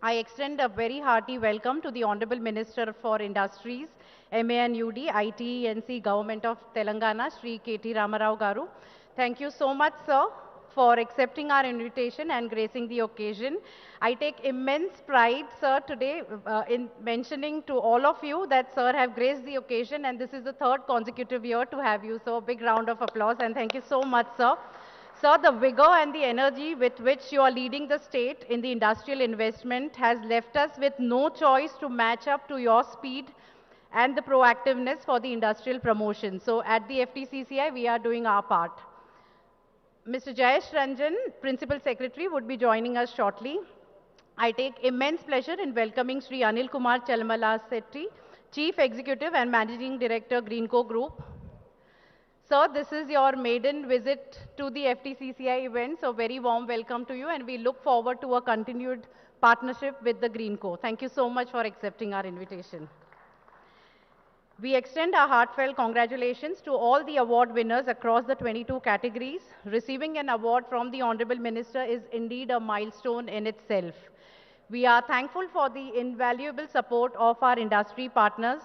I extend a very hearty welcome to the Honorable Minister for Industries, MANUD, ITENC, Government of Telangana, Shri KT Ramarao Garu. Thank you so much, sir, for accepting our invitation and gracing the occasion. I take immense pride, sir, today in mentioning to all of you that sir have graced the occasion, and this is the third consecutive year to have you. So, a big round of applause and thank you so much, sir. Sir, the vigor and the energy with which you are leading the state in the industrial investment has left us with no choice to match up to your speed and the proactiveness for the industrial promotion. So at the FTCCI, we are doing our part. Mr. Jayesh Ranjan, Principal Secretary, would be joining us shortly. I take immense pleasure in welcoming Sri Anil Kumar Chalmala Setti, Chief Executive and Managing Director, Greenco Group. Sir, this is your maiden visit to the FTCCI event, so very warm welcome to you, and we look forward to a continued partnership with the Greenco. Thank you so much for accepting our invitation. We extend our heartfelt congratulations to all the award winners across the 22 categories. Receiving an award from the Honorable Minister is indeed a milestone in itself. We are thankful for the invaluable support of our industry partners,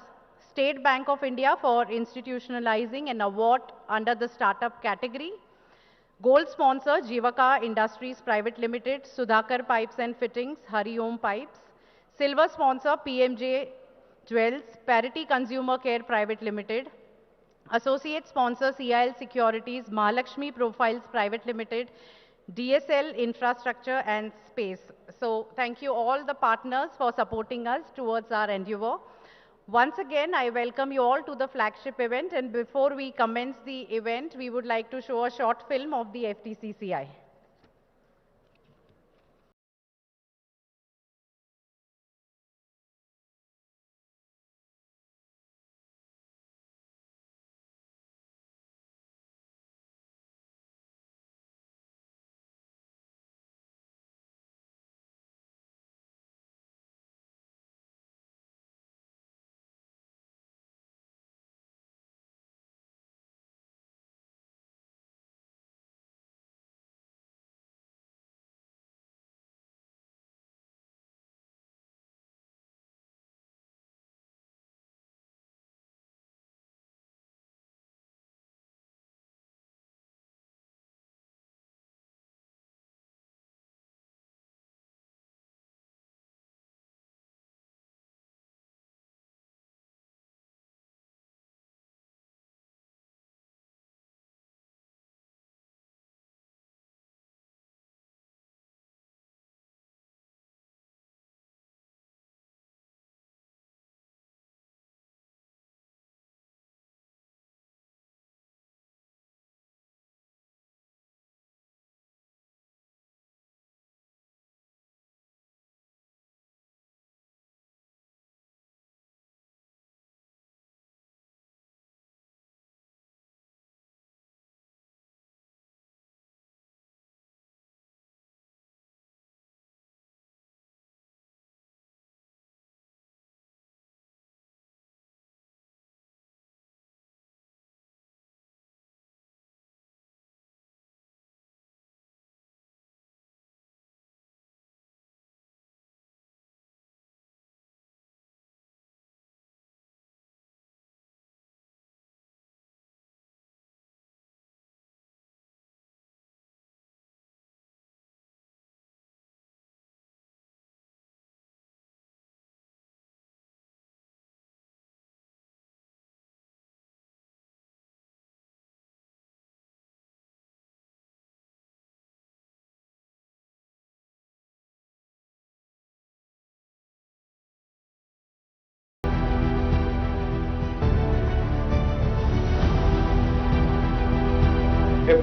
State Bank of India for institutionalizing an award under the startup category. Gold sponsor Jivaka Industries Private Limited, Sudhakar Pipes and Fittings, Hari Om Pipes. Silver sponsor PMJ Jewels, Parity Consumer Care Private Limited. Associate sponsor CIL Securities, Mahalakshmi Profiles Private Limited, DSL Infrastructure and Space. So thank you all the partners for supporting us towards our endeavor. Once again, I welcome you all to the flagship event, and before we commence the event, we would like to show a short film of the FTCCI.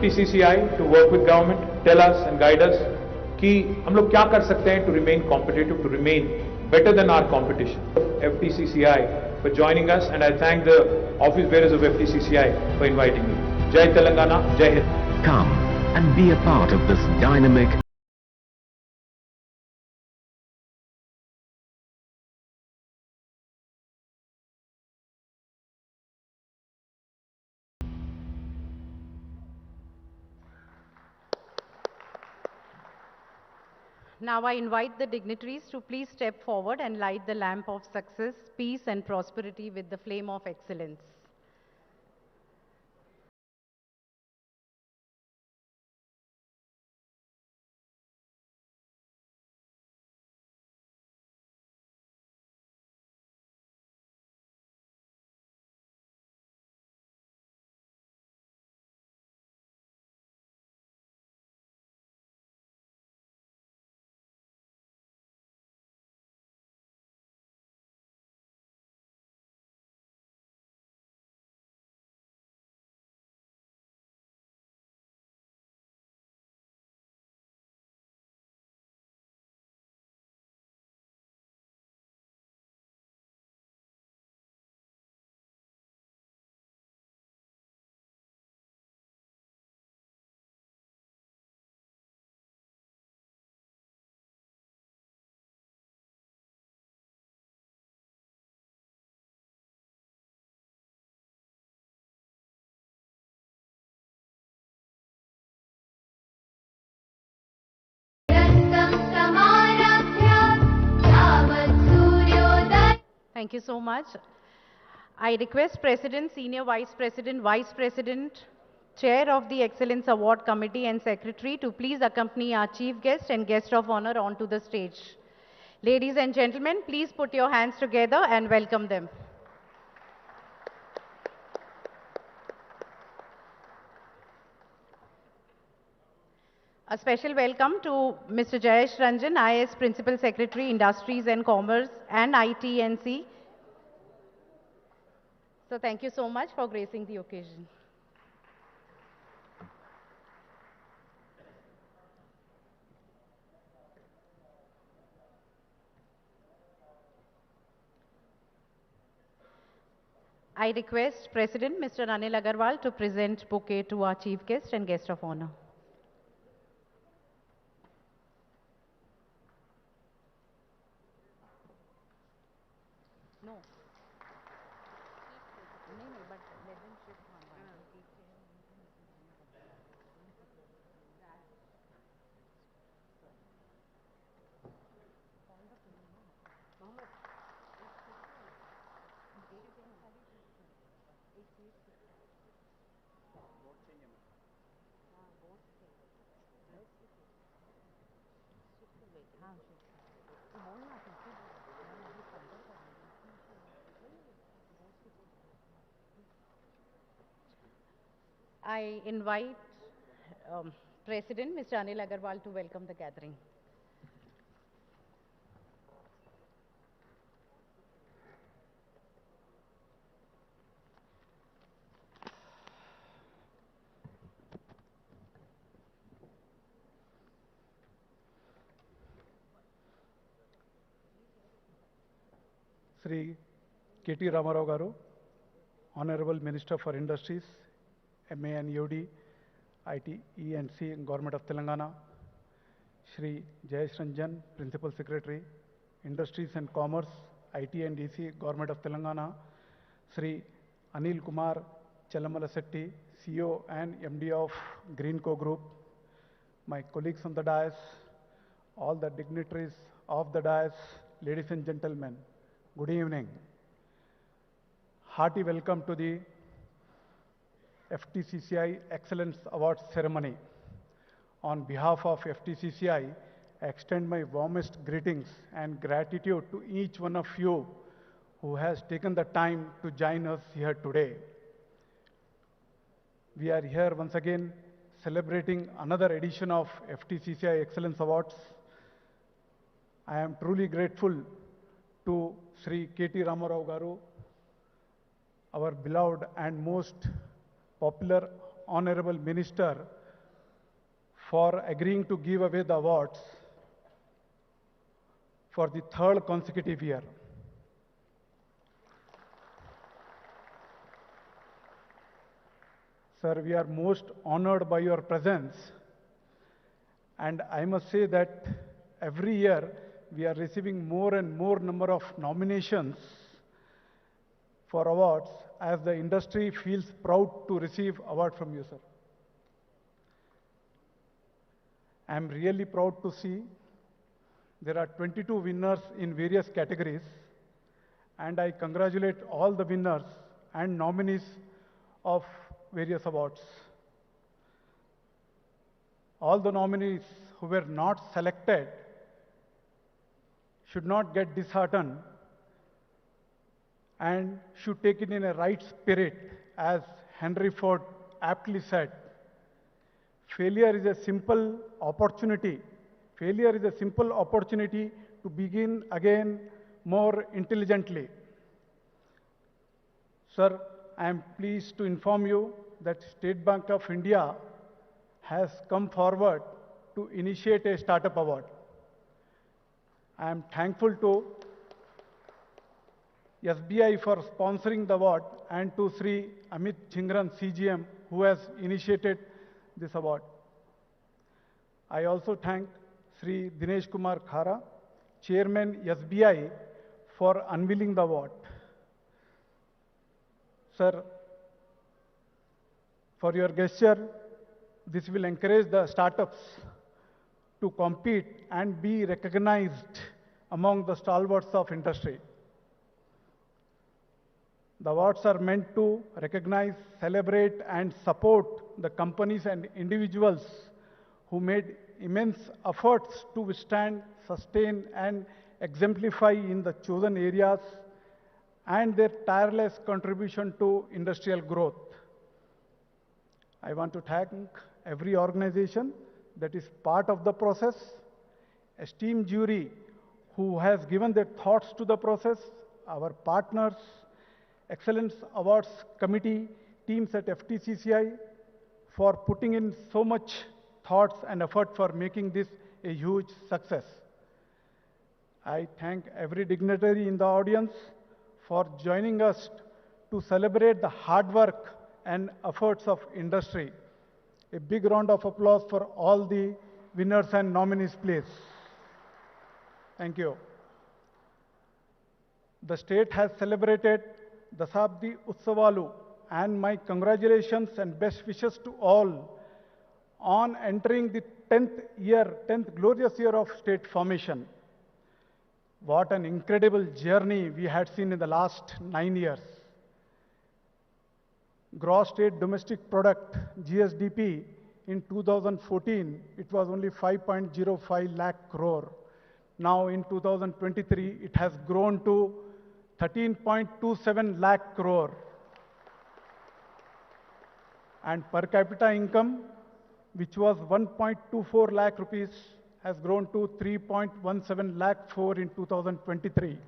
FTCCI to work with government, tell us and guide us कि हम लोग क्या कर सकते हैं to remain competitive, to remain better than our competition. FTCCI for joining us, and I thank the office bearers of FTCCI for inviting me. Jai Telangana, Jai Hind. Come and be a part of this dynamic Now I invite the dignitaries to please step forward and light the lamp of success, peace and prosperity with the flame of excellence. Thank you so much. I request President, Senior Vice President, Vice President, Chair of the Excellence Award Committee and Secretary to please accompany our Chief Guest and Guest of Honor onto the stage. Ladies and gentlemen, please put your hands together and welcome them. A special welcome to Mr. Jayesh Ranjan, IAS Principal Secretary, Industries and Commerce and ITNC. So thank you so much for gracing the occasion. I request President Mr. Anil Agarwal to present bouquet to our Chief Guest and Guest of Honor. No. I invite President Mr. Anil Agarwal to welcome the gathering. Sri KT Ramarao Garu, Honorable Minister for Industries, MANUD, ITENC, Government of Telangana, Sri Jayesh Ranjan, Principal Secretary, Industries and Commerce, IT and DC, Government of Telangana, Sri Anil Kumar Challamalasetti, CEO and MD of Greenco Group, my colleagues on the dais, all the dignitaries of the dais, ladies and gentlemen, good evening. Hearty welcome to the FTCCI Excellence Awards ceremony. On behalf of FTCCI, I extend my warmest greetings and gratitude to each one of you who has taken the time to join us here today. We are here once again celebrating another edition of FTCCI Excellence Awards. I am truly grateful to Sri KT Ramarao Garu, our beloved and most popular Honorable Minister, for agreeing to give away the awards for the third consecutive year. Sir, we are most honored by your presence, and I must say that every year we are receiving more and more number of nominations for awards as the industry feels proud to receive award from you, sir. I am really proud to see There are 22 winners in various categories, and I congratulate all the winners and nominees of various awards. All the nominees who were not selected should not get disheartened and should take it in a right spirit, as Henry Ford aptly said. Failure is a simple opportunity. Failure is a simple opportunity to begin again more intelligently. Sir, I am pleased to inform you that State Bank of India has come forward to initiate a startup award. I am thankful to SBI for sponsoring the award and to Sri Amit Chingran CGM who has initiated this award. I also thank Sri Dinesh Kumar Khara, Chairman SBI, for unveiling the award. Sir, for your gesture, this will encourage the startups to compete and be recognized among the stalwarts of industry. The awards are meant to recognize, celebrate, and support the companies and individuals who made immense efforts to withstand, sustain, and exemplify in the chosen areas and their tireless contribution to industrial growth. I want to thank every organization that is part of the process, esteemed jury who has given their thoughts to the process, our partners, Excellence Awards Committee, teams at FTCCI for putting in so much thoughts and effort for making this a huge success. I thank every dignitary in the audience for joining us to celebrate the hard work and efforts of industry. A big round of applause for all the winners and nominees, please. Thank you. The state has celebrated Dasabdi Utsavalu, and my congratulations and best wishes to all on entering the 10th glorious year of state formation. What an incredible journey we had seen in the last 9 years. Gross State Domestic Product, GSDP, in 2014, it was only 5.05 lakh crore. Now in 2023, it has grown to 13.27 lakh crore. And per capita income, which was 1.24 lakh rupees, has grown to 3.17 lakh 4 in 2023.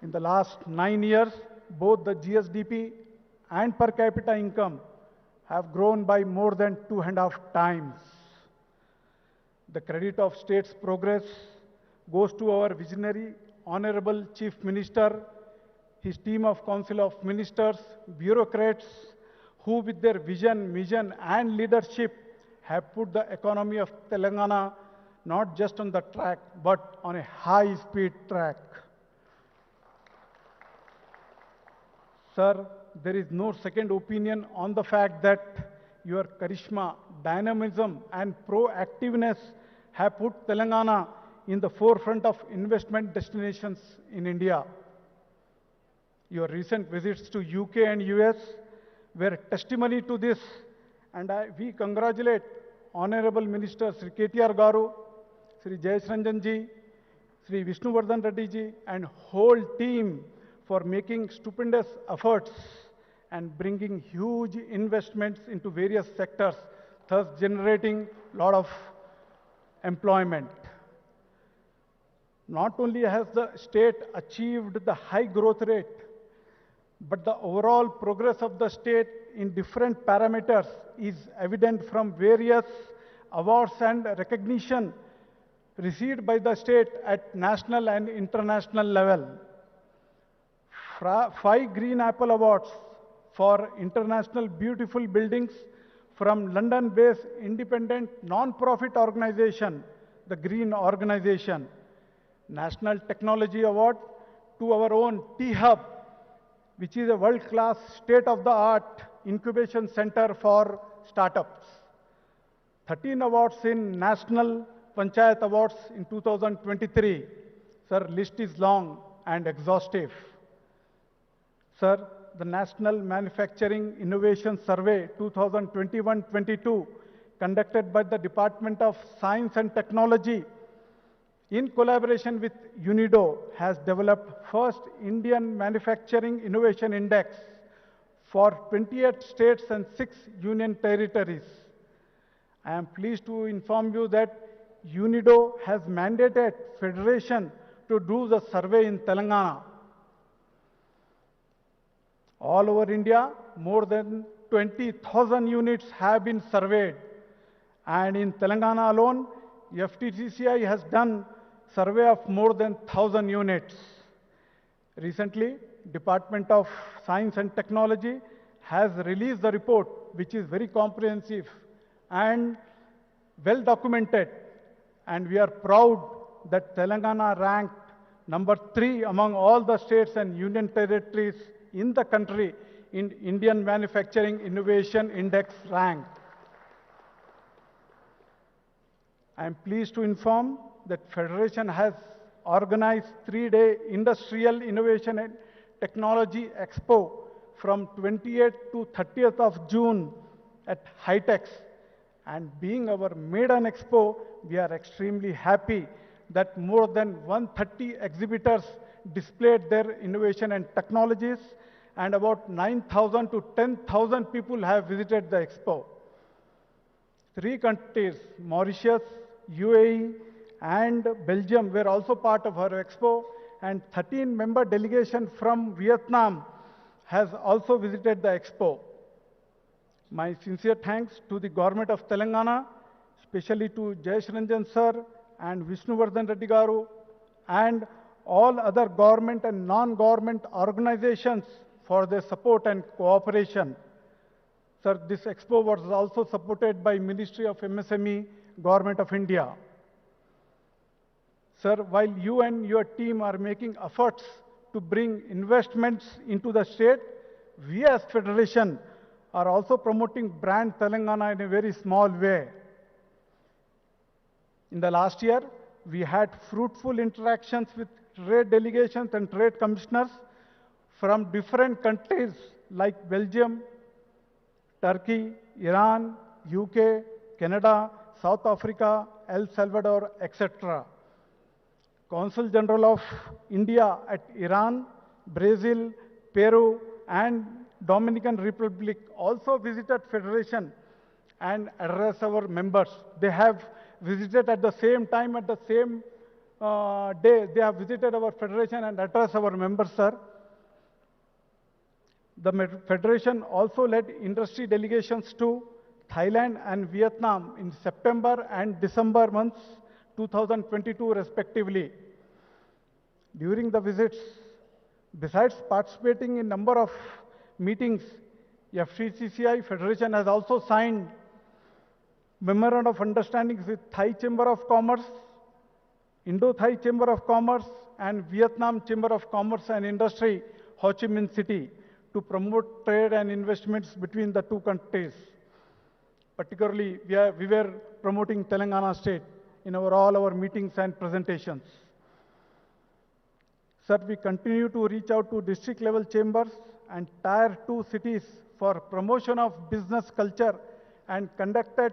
In the last 9 years, both the GSDP and per capita income have grown by more than 2.5 times. The credit of state's progress goes to our visionary Honorable Chief Minister, his team of Council of Ministers, bureaucrats, who with their vision, mission and leadership have put the economy of Telangana not just on the track, but on a high-speed track. Sir, there is no second opinion on the fact that your charisma, dynamism and proactiveness have put Telangana in the forefront of investment destinations in India. Your recent visits to UK and US were testimony to this, and we congratulate Honorable Minister Sri KTR Garu, Sri Jayesh Ranjan ji, Sri Vishnuvardhan Reddy ji, and whole team for making stupendous efforts and bringing huge investments into various sectors, thus generating a lot of employment. Not only has the state achieved the high growth rate, but the overall progress of the state in different parameters is evident from various awards and recognition received by the state at national and international level. 5 Green Apple Awards for international beautiful buildings from London-based independent non-profit organization, the Green Organization. National Technology Award to our own T-Hub, which is a world-class, state-of-the-art incubation center for startups. 13 awards in National Panchayat Awards in 2023. Sir, list is long and exhaustive. Sir, the National Manufacturing Innovation Survey 2021-22 conducted by the Department of Science and Technology in collaboration with UNIDO has developed first Indian Manufacturing Innovation Index for 28 states and 6 union territories. I am pleased to inform you that UNIDO has mandated Federation to do the survey in Telangana. All over India, more than 20,000 units have been surveyed. And in Telangana alone, FTCCI has done survey of more than 1,000 units. Recently, Department of Science and Technology has released the report, which is very comprehensive and well documented. And we are proud that Telangana ranked number 3 among all the states and union territories in the country in Indian Manufacturing Innovation Index rank. I am pleased to inform that Federation has organized 3-day Industrial Innovation and Technology Expo from 28th to 30th of June at HICC. And being our maiden expo, we are extremely happy that more than 130 exhibitors displayed their innovation and technologies, and about 9,000 to 10,000 people have visited the expo. 3 countries, Mauritius, UAE, and Belgium were also part of our expo, and 13-member delegation from Vietnam has also visited the expo. My sincere thanks to the government of Telangana, especially to Jayesh Ranjan sir and Vishnuvardhan Reddy Garu, and all other government and non-government organizations for their support and cooperation. Sir, this expo was also supported by Ministry of MSME, Government of India. Sir, while you and your team are making efforts to bring investments into the state, we as Federation are also promoting brand Telangana in a very small way. In the last year, we had fruitful interactions with trade delegations and trade commissioners from different countries like Belgium, Turkey, Iran, UK, Canada, South Africa, El Salvador, etc. Consul General of India at Iran, Brazil, Peru, and Dominican Republic also visited Federation and addressed our members. They have visited at the same time, at the same day, they have visited our Federation and addressed our members, sir. The Federation also led industry delegations to Thailand and Vietnam in September and December months 2022 respectively. During the visits, besides participating in number of meetings, FTCCI Federation has also signed Memorandum of Understandings with Thai Chamber of Commerce, Indo-Thai Chamber of Commerce, and Vietnam Chamber of Commerce and Industry, Ho Chi Minh City, to promote trade and investments between the 2 countries. Particularly, we were promoting Telangana state in all our meetings and presentations. Sir, we continue to reach out to district level chambers and tier 2 cities for promotion of business culture and conducted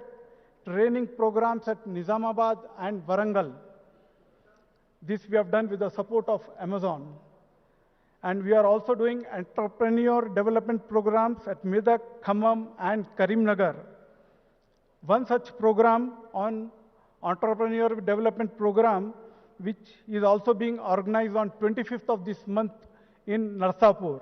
training programs at Nizamabad and Warangal. This we have done with the support of Amazon. And we are also doing entrepreneur development programs at Medak, Khammam, and Karimnagar. One such program on entrepreneur development program, which is also being organized on 25th of this month in Narsapur.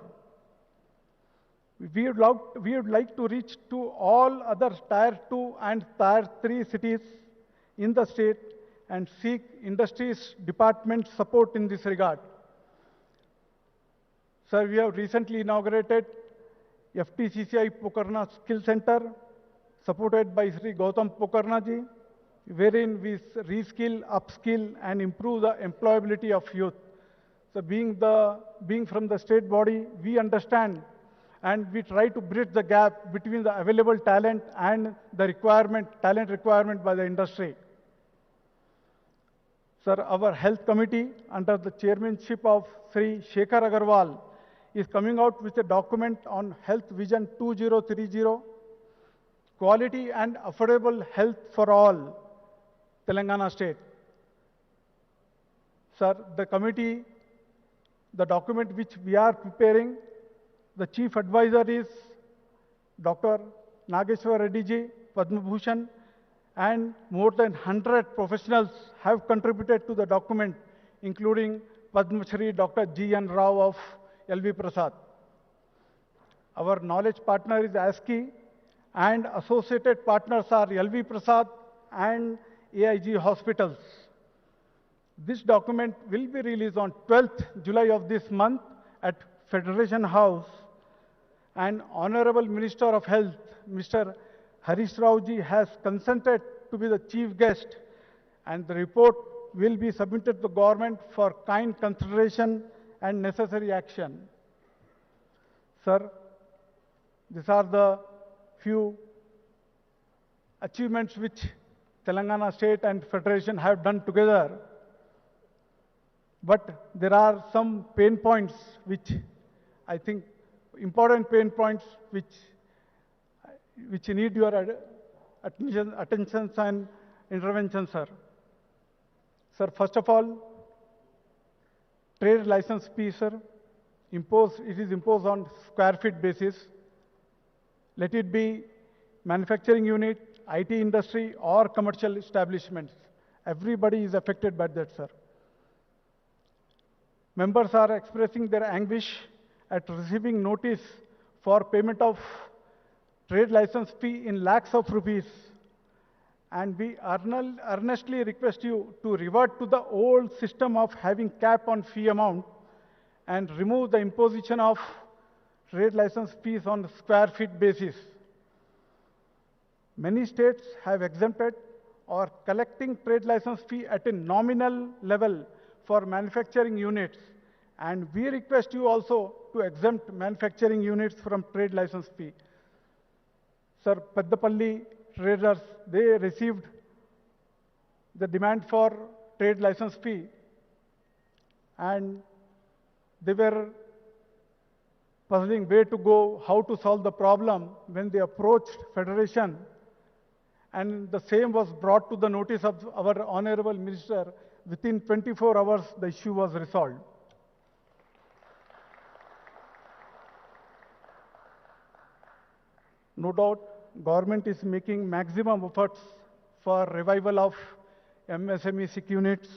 We would like to reach to all other tier 2 and tier 3 cities in the state and seek industries department support in this regard. Sir, we have recently inaugurated FTCCI Pokarna Skill Center, supported by Sri Gautam Pokarna ji, wherein we reskill, upskill, and improve the employability of youth. So being from the state body, we understand and we try to bridge the gap between the available talent and the talent requirement by the industry. Sir, our health committee under the chairmanship of Sri Shekhar Agarwal is coming out with a document on Health Vision 2030, Quality and Affordable Health for All, Telangana State. Sir, the committee, the document which we are preparing, the chief advisor is Dr. Nageshwar Reddy ji, Padma Bhushan, and more than 100 professionals have contributed to the document, including Padma Shri Dr. G.N. Rao of L.V. Prasad. Our knowledge partner is ASCII, and associated partners are L.V. Prasad and AIG hospitals. This document will be released on 12th July of this month at Federation House, and Honorable Minister of Health, Mr. Harish Rao ji, has consented to be the chief guest, and the report will be submitted to the government for kind consideration and necessary action. Sir, these are the few achievements which Telangana State and Federation have done together. But there are some pain points which I think important pain points which need your attention and intervention, sir. Sir, first of all, trade license fee, sir, it is imposed on square feet basis. Let it be manufacturing unit, IT industry, or commercial establishments. Everybody is affected by that, sir. Members are expressing their anguish at receiving notice for payment of trade license fee in lakhs of rupees. And we earnestly request you to revert to the old system of having cap on fee amount and remove the imposition of trade license fees on square feet basis. Many states have exempted or collecting trade license fee at a nominal level for manufacturing units, and we request you also to exempt manufacturing units from trade license fee. Sir, Peddapalli traders, they received the demand for trade license fee, and they were puzzling where to go, how to solve the problem when they approached Federation, and the same was brought to the notice of our Honorable Minister. Within 24 hours, the issue was resolved. No doubt, government is making maximum efforts for revival of MSME SICC units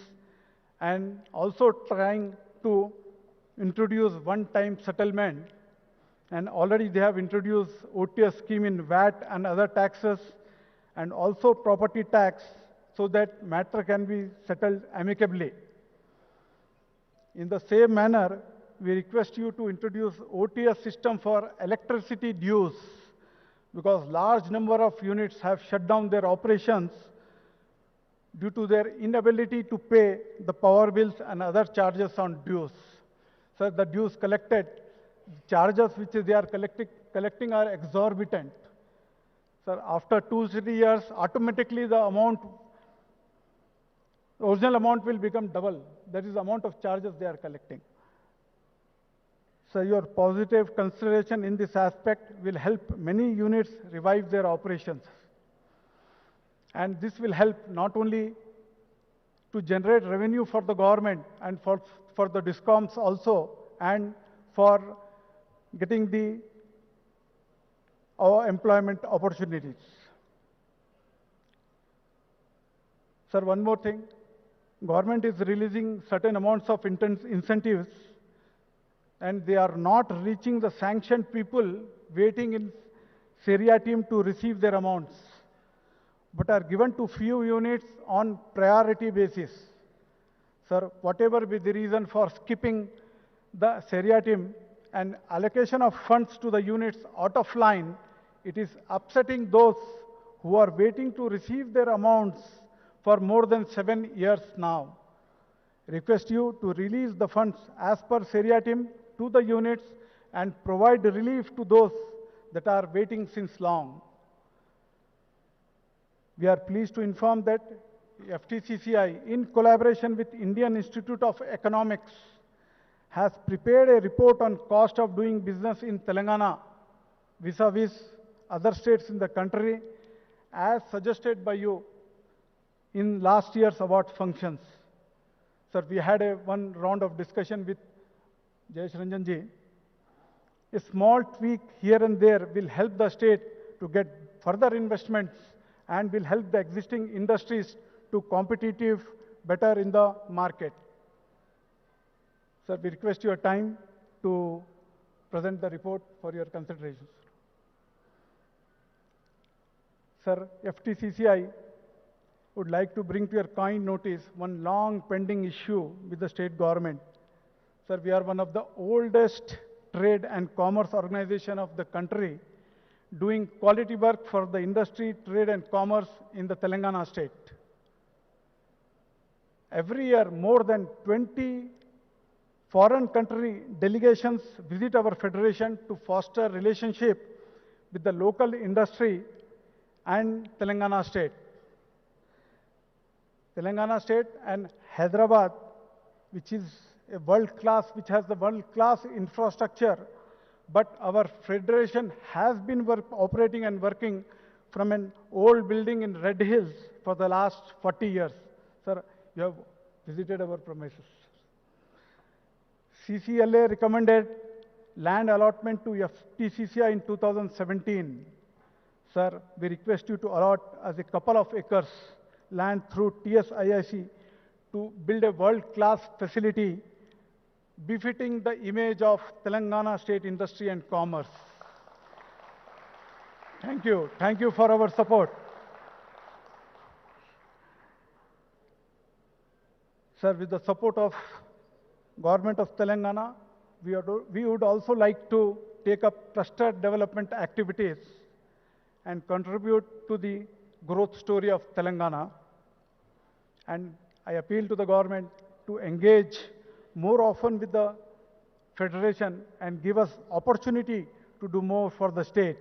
and also trying to introduce one-time settlement. And already they have introduced OTS scheme in VAT and other taxes, and also property tax, so that matter can be settled amicably. In the same manner, we request you to introduce OTS system for electricity dues, because large number of units have shut down their operations due to their inability to pay the power bills and other charges on dues. So the dues collected, charges which they are collecting are exorbitant. So after 2-3 years, automatically the original amount will become double. That is the amount of charges they are collecting. So your positive consideration in this aspect will help many units revive their operations. And this will help not only to generate revenue for the government and for the DISCOMs also, and for getting our employment opportunities. Sir, one more thing. Government is releasing certain amounts of incentives, and they are not reaching the sanctioned people waiting in Syria team to receive their amounts, but are given to few units on priority basis. Sir, whatever be the reason for skipping the Syria team and allocation of funds to the units out of line, it is upsetting those who are waiting to receive their amounts for more than 7 years now. Request you to release the funds as per Syria team to the units and provide relief to those that are waiting since long. We are pleased to inform that FTCCI, in collaboration with Indian Institute of Economics, has prepared a report on cost of doing business in Telangana vis-a-vis other states in the country, as suggested by you in last year's award functions. Sir, we had one round of discussion with Jayesh Ranjan ji. A small tweak here and there will help the state to get further investments and will help the existing industries to competitive better in the market. Sir, we request your time to present the report for your consideration. Sir, FTCCI would like to bring to your kind notice one long pending issue with the state government. Sir, we are one of the oldest trade and commerce organization of the country, doing quality work for the industry, trade and commerce in the Telangana state. Every year, more than 20 foreign country delegations visit our federation to foster relationship with the local industry and Telangana state. Telangana state and Hyderabad, which is a world-class, which has the world-class infrastructure, but our federation has been operating and working from an old building in Red Hills for the last 40 years. Sir, you have visited our premises. CCLA recommended land allotment to FTCCI in 2017. Sir, we request you to allot as a couple of acres land through TSIIC to build a world-class facility befitting the image of Telangana state industry and commerce. Thank you. Thank you for our support. Sir, with the support of Government of Telangana, we would also like to take up cluster development activities and contribute to the growth story of Telangana. And I appeal to the government to engage more often with the federation and give us opportunity to do more for the state.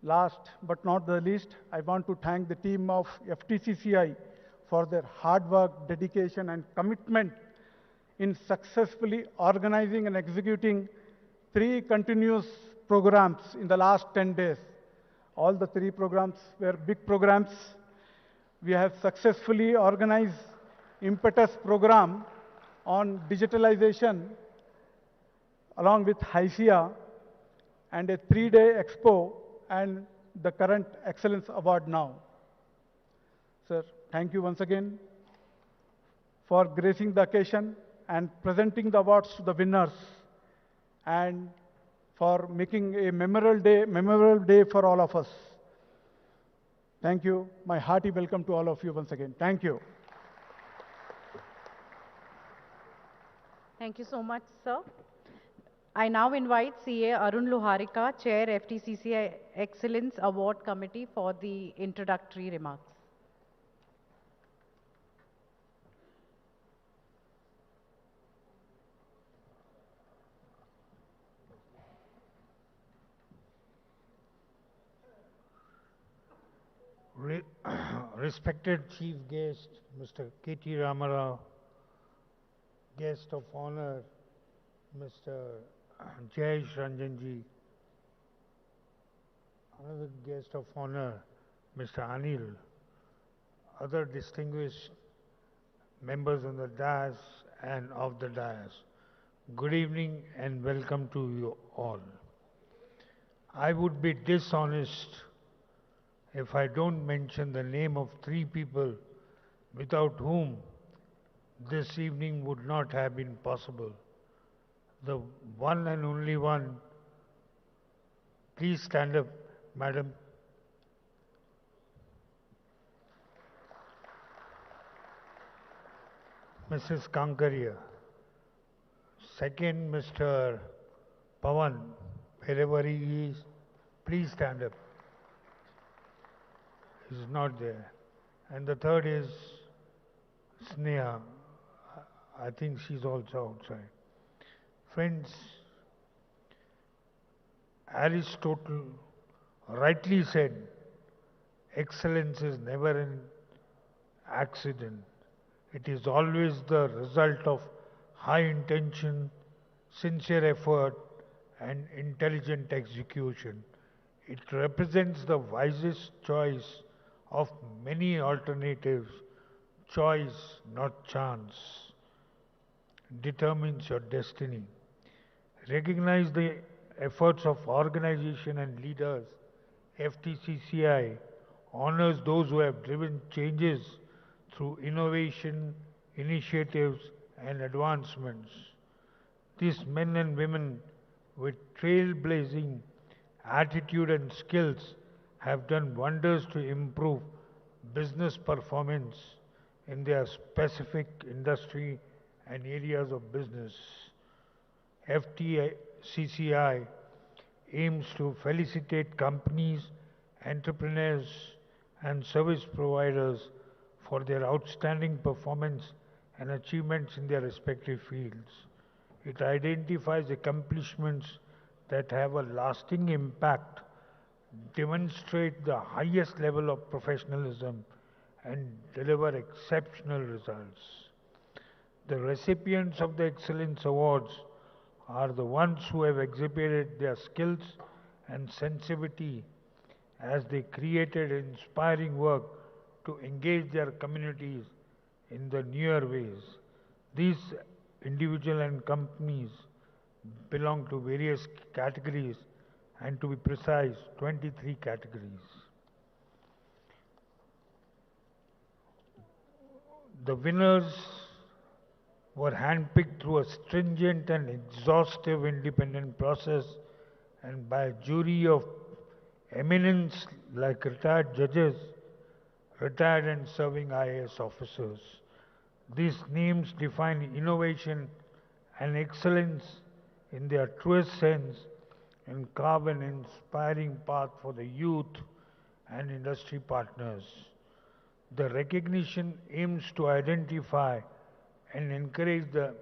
Last but not the least, I want to thank the team of FTCCI for their hard work, dedication, and commitment in successfully organizing and executing 3 continuous programs in the last 10 days. All the 3 programs were big programs. We have successfully organized impetus program on digitalization along with HICC and a 3-day expo and the current excellence award now. Sir, thank you once again for gracing the occasion and presenting the awards to the winners and for making a memorable day for all of us. Thank you. My hearty welcome to all of you once again. Thank you. Thank you so much, sir. I now invite CA Arun Luharika, Chair FTCCI Excellence Award Committee for the introductory remarks. Respected Chief Guest, Mr. KT Ramarao, Guest of Honor, Mr. Jayesh Ranjanji, another Guest of Honor, Mr. Anil, other distinguished members on the dais and of the dais. Good evening and welcome to you all. I would be dishonest if I don't mention the name of 3 people without whom this evening would not have been possible. The one and only one, please stand up, madam. Mrs. Kankaria. Second, Mr. Pawan, wherever he is, please stand up. He's not there. And the third is Sneha. I think she's also outside. Friends, Aristotle rightly said, Excellence is never an accident. It is always the result of high intention, sincere effort, and intelligent execution. It represents the wisest choice of many alternatives. Choice, not chance, determines your destiny. Recognize the efforts of organization and leaders. FTCCI honors those who have driven changes through innovation, initiatives, and advancements. These men and women with trailblazing attitude and skills have done wonders to improve business performance in their specific industry and areas of business. FTCCI aims to felicitate companies, entrepreneurs, and service providers for their outstanding performance and achievements in their respective fields. It identifies accomplishments that have a lasting impact, demonstrate the highest level of professionalism, and deliver exceptional results. The recipients of the Excellence Awards are the ones who have exhibited their skills and sensitivity as they created inspiring work to engage their communities in the newer ways. These individuals and companies belong to various categories, and to be precise, 23 categories. The winners were handpicked through a stringent and exhaustive independent process and by a jury of eminence like retired judges, retired and serving IAS officers. These names define innovation and excellence in their truest sense and carve an inspiring path for the youth and industry partners. The recognition aims to identify and encourage the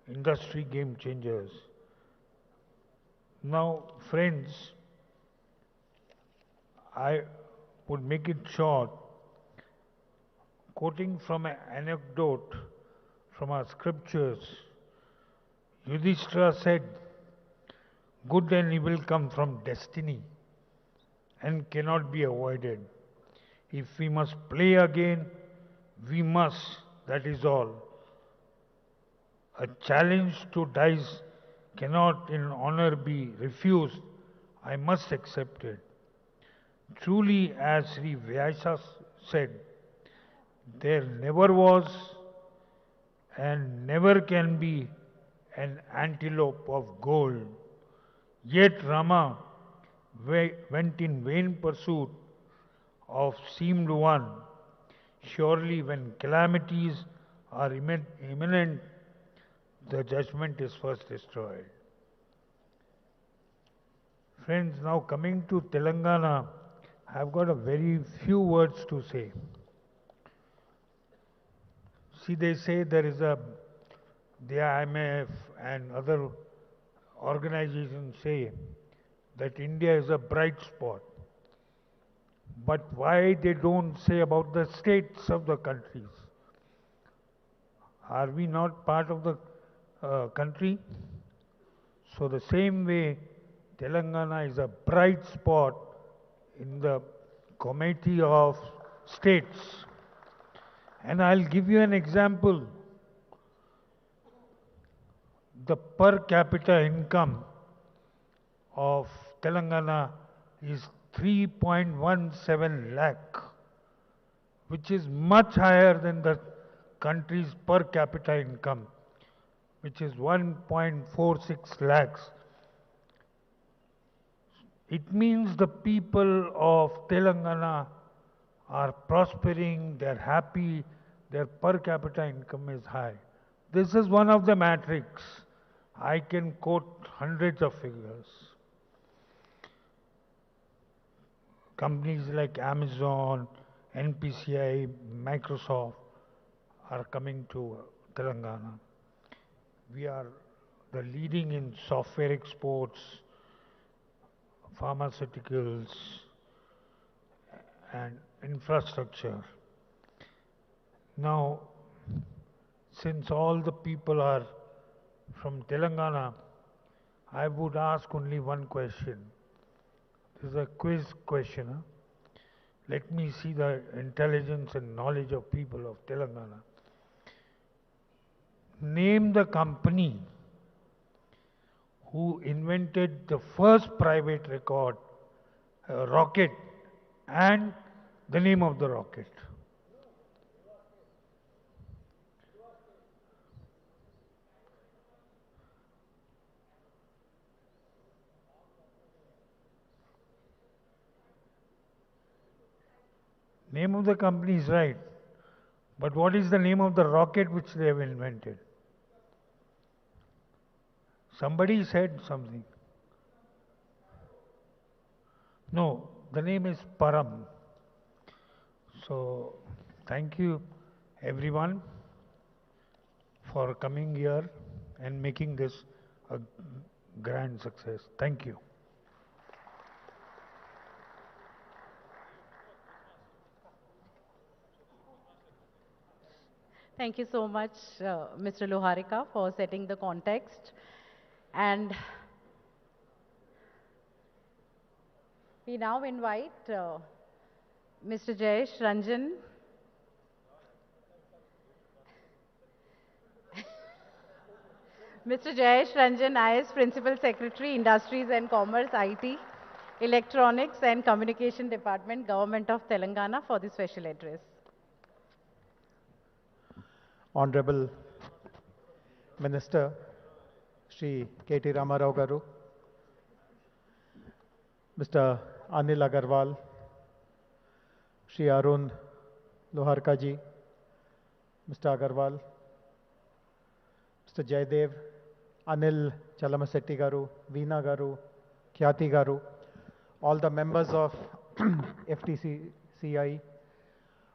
industry game changers. Now, friends, I would make it short, quoting from an anecdote from our scriptures. Yudhishthira said, "Good and evil come from destiny and cannot be avoided. If we must play again, we must, that is all. A challenge to dice cannot in honor be refused. I must accept it." Truly, as Sri Vyasa said, there never was and never can be an antelope of gold. Yet Rama went in vain pursuit of seemed one. Surely when calamities are imminent, the judgment is first destroyed. Friends, now coming to Telangana, I've got a very few words to say. See, they say the IMF and other organizations say that India is a bright spot. But why they don't say about the states of the countries? Are we not part of the country? So the same way, Telangana is a bright spot in the committee of states. And I'll give you an example. The per capita income of Telangana is 3.17 lakh, which is much higher than the country's per capita income, which is 1.46 lakhs. It means the people of Telangana are prospering, they're happy, their per capita income is high. This is one of the metrics. I can quote hundreds of figures. Companies like Amazon, NPCI, Microsoft are coming to Telangana. We are the leading in software exports, pharmaceuticals, and infrastructure. Now, since all the people are from Telangana, I would ask only one question. This is a quiz question. Huh? Let me see the intelligence and knowledge of people of Telangana. Name the company who invented the first private rocket and the name of the rocket. Name of the company is right, but what is the name of the rocket which they have invented? Somebody said something. No, the name is Param. So, thank you everyone for coming here and making this a grand success. Thank you. Thank you so much, Mr. Loharika, for setting the context. And we now invite Mr. Jayesh Ranjan. Mr. Jayesh Ranjan, IS Principal Secretary, Industries and Commerce, IT, Electronics and Communication Department, Government of Telangana, for the special address. Honorable Minister Shri KT Ramarao Garu, Mr. Anil Agarwal, Shri Arun Loharka ji, Mr. Agarwal, Mr. Jaydev, Anil Chalamasetti Garu, Veena Garu, Khyati Garu, all the members of FTCCI,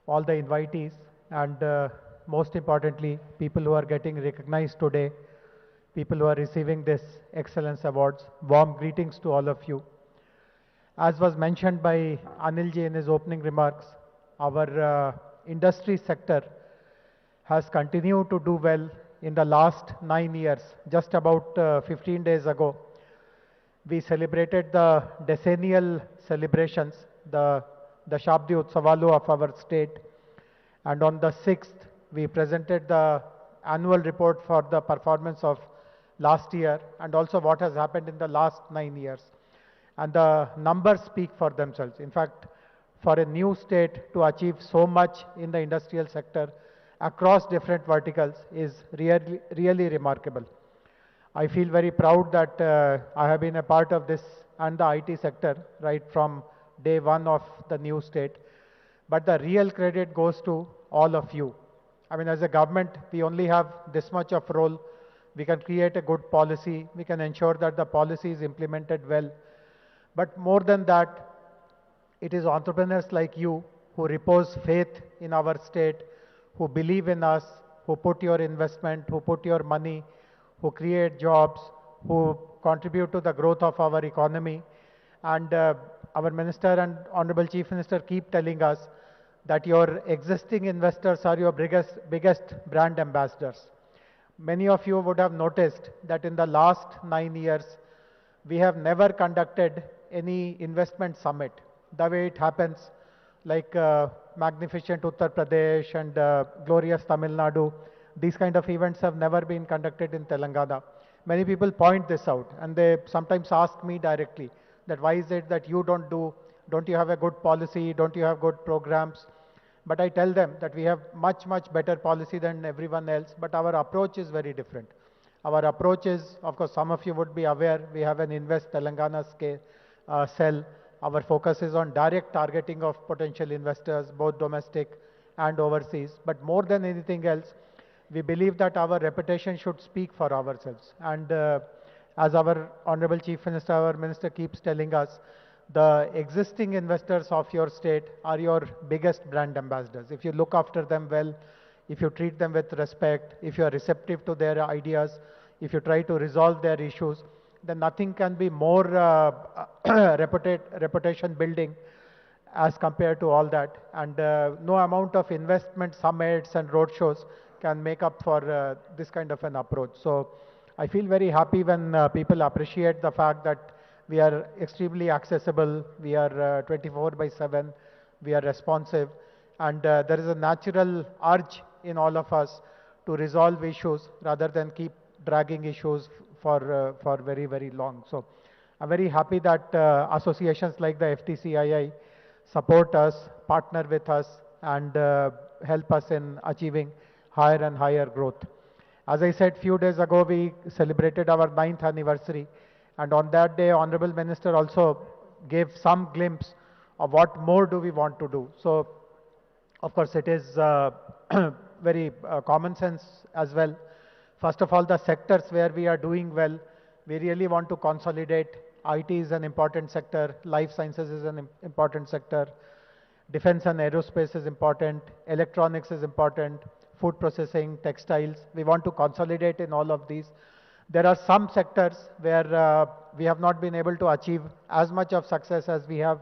all the invitees, and most importantly, people who are getting recognized today, people who are receiving this Excellence Awards. Warm greetings to all of you. As was mentioned by Anil ji in his opening remarks, our industry sector has continued to do well in the last 9 years. Just about 15 days ago, we celebrated the decennial celebrations, the Shabdi Utsavalu of our state, and on the 6th, we presented the annual report for the performance of last year and also what has happened in the last 9 years. And the numbers speak for themselves. In fact, for a new state to achieve so much in the industrial sector across different verticals is really remarkable. I feel very proud that I have been a part of this and the IT sector right from day one of the new state. But the real credit goes to all of you. I mean, as a government, we only have this much of role. We can create a good policy. We can ensure that the policy is implemented well. But more than that, it is entrepreneurs like you who repose faith in our state, who believe in us, who put your investment, who put your money, who create jobs, who contribute to the growth of our economy. And our Minister and Honorable Chief Minister keep telling us that your existing investors are your biggest brand ambassadors. Many of you would have noticed that in the last 9 years, we have never conducted any investment summit. The way it happens, like magnificent Uttar Pradesh and glorious Tamil Nadu, these kind of events have never been conducted in Telangana. Many people point this out and they sometimes ask me directly that why is it that you don't you have a good policy, don't you have good programs? But I tell them that we have much better policy than everyone else, but our approach is very different. Our approach is, of course, some of you would be aware, we have an Invest Telangana cell. Our focus is on direct targeting of potential investors, both domestic and overseas. But more than anything else, we believe that our reputation should speak for ourselves. And as our Honorable Chief Minister, our Minister keeps telling us, the existing investors of your state are your biggest brand ambassadors. If you look after them well, if you treat them with respect, if you are receptive to their ideas, if you try to resolve their issues, then nothing can be more reputation building as compared to all that. And no amount of investment summits and roadshows can make up for this kind of an approach. So I feel very happy when people appreciate the fact that we are extremely accessible, we are 24/7, we are responsive, and there is a natural urge in all of us to resolve issues rather than keep dragging issues for very, very long. So I'm very happy that associations like the FTCCI support us, partner with us, and help us in achieving higher and higher growth. As I said few days ago, we celebrated our 9th anniversary, and on that day, Honorable Minister also gave some glimpse of what more do we want to do. So, of course, it is very common sense as well. First of all, the sectors where we are doing well, we really want to consolidate. IT is an important sector, life sciences is an important sector, defense and aerospace is important, electronics is important, food processing, textiles. We want to consolidate in all of these. There are some sectors where we have not been able to achieve as much of success as we have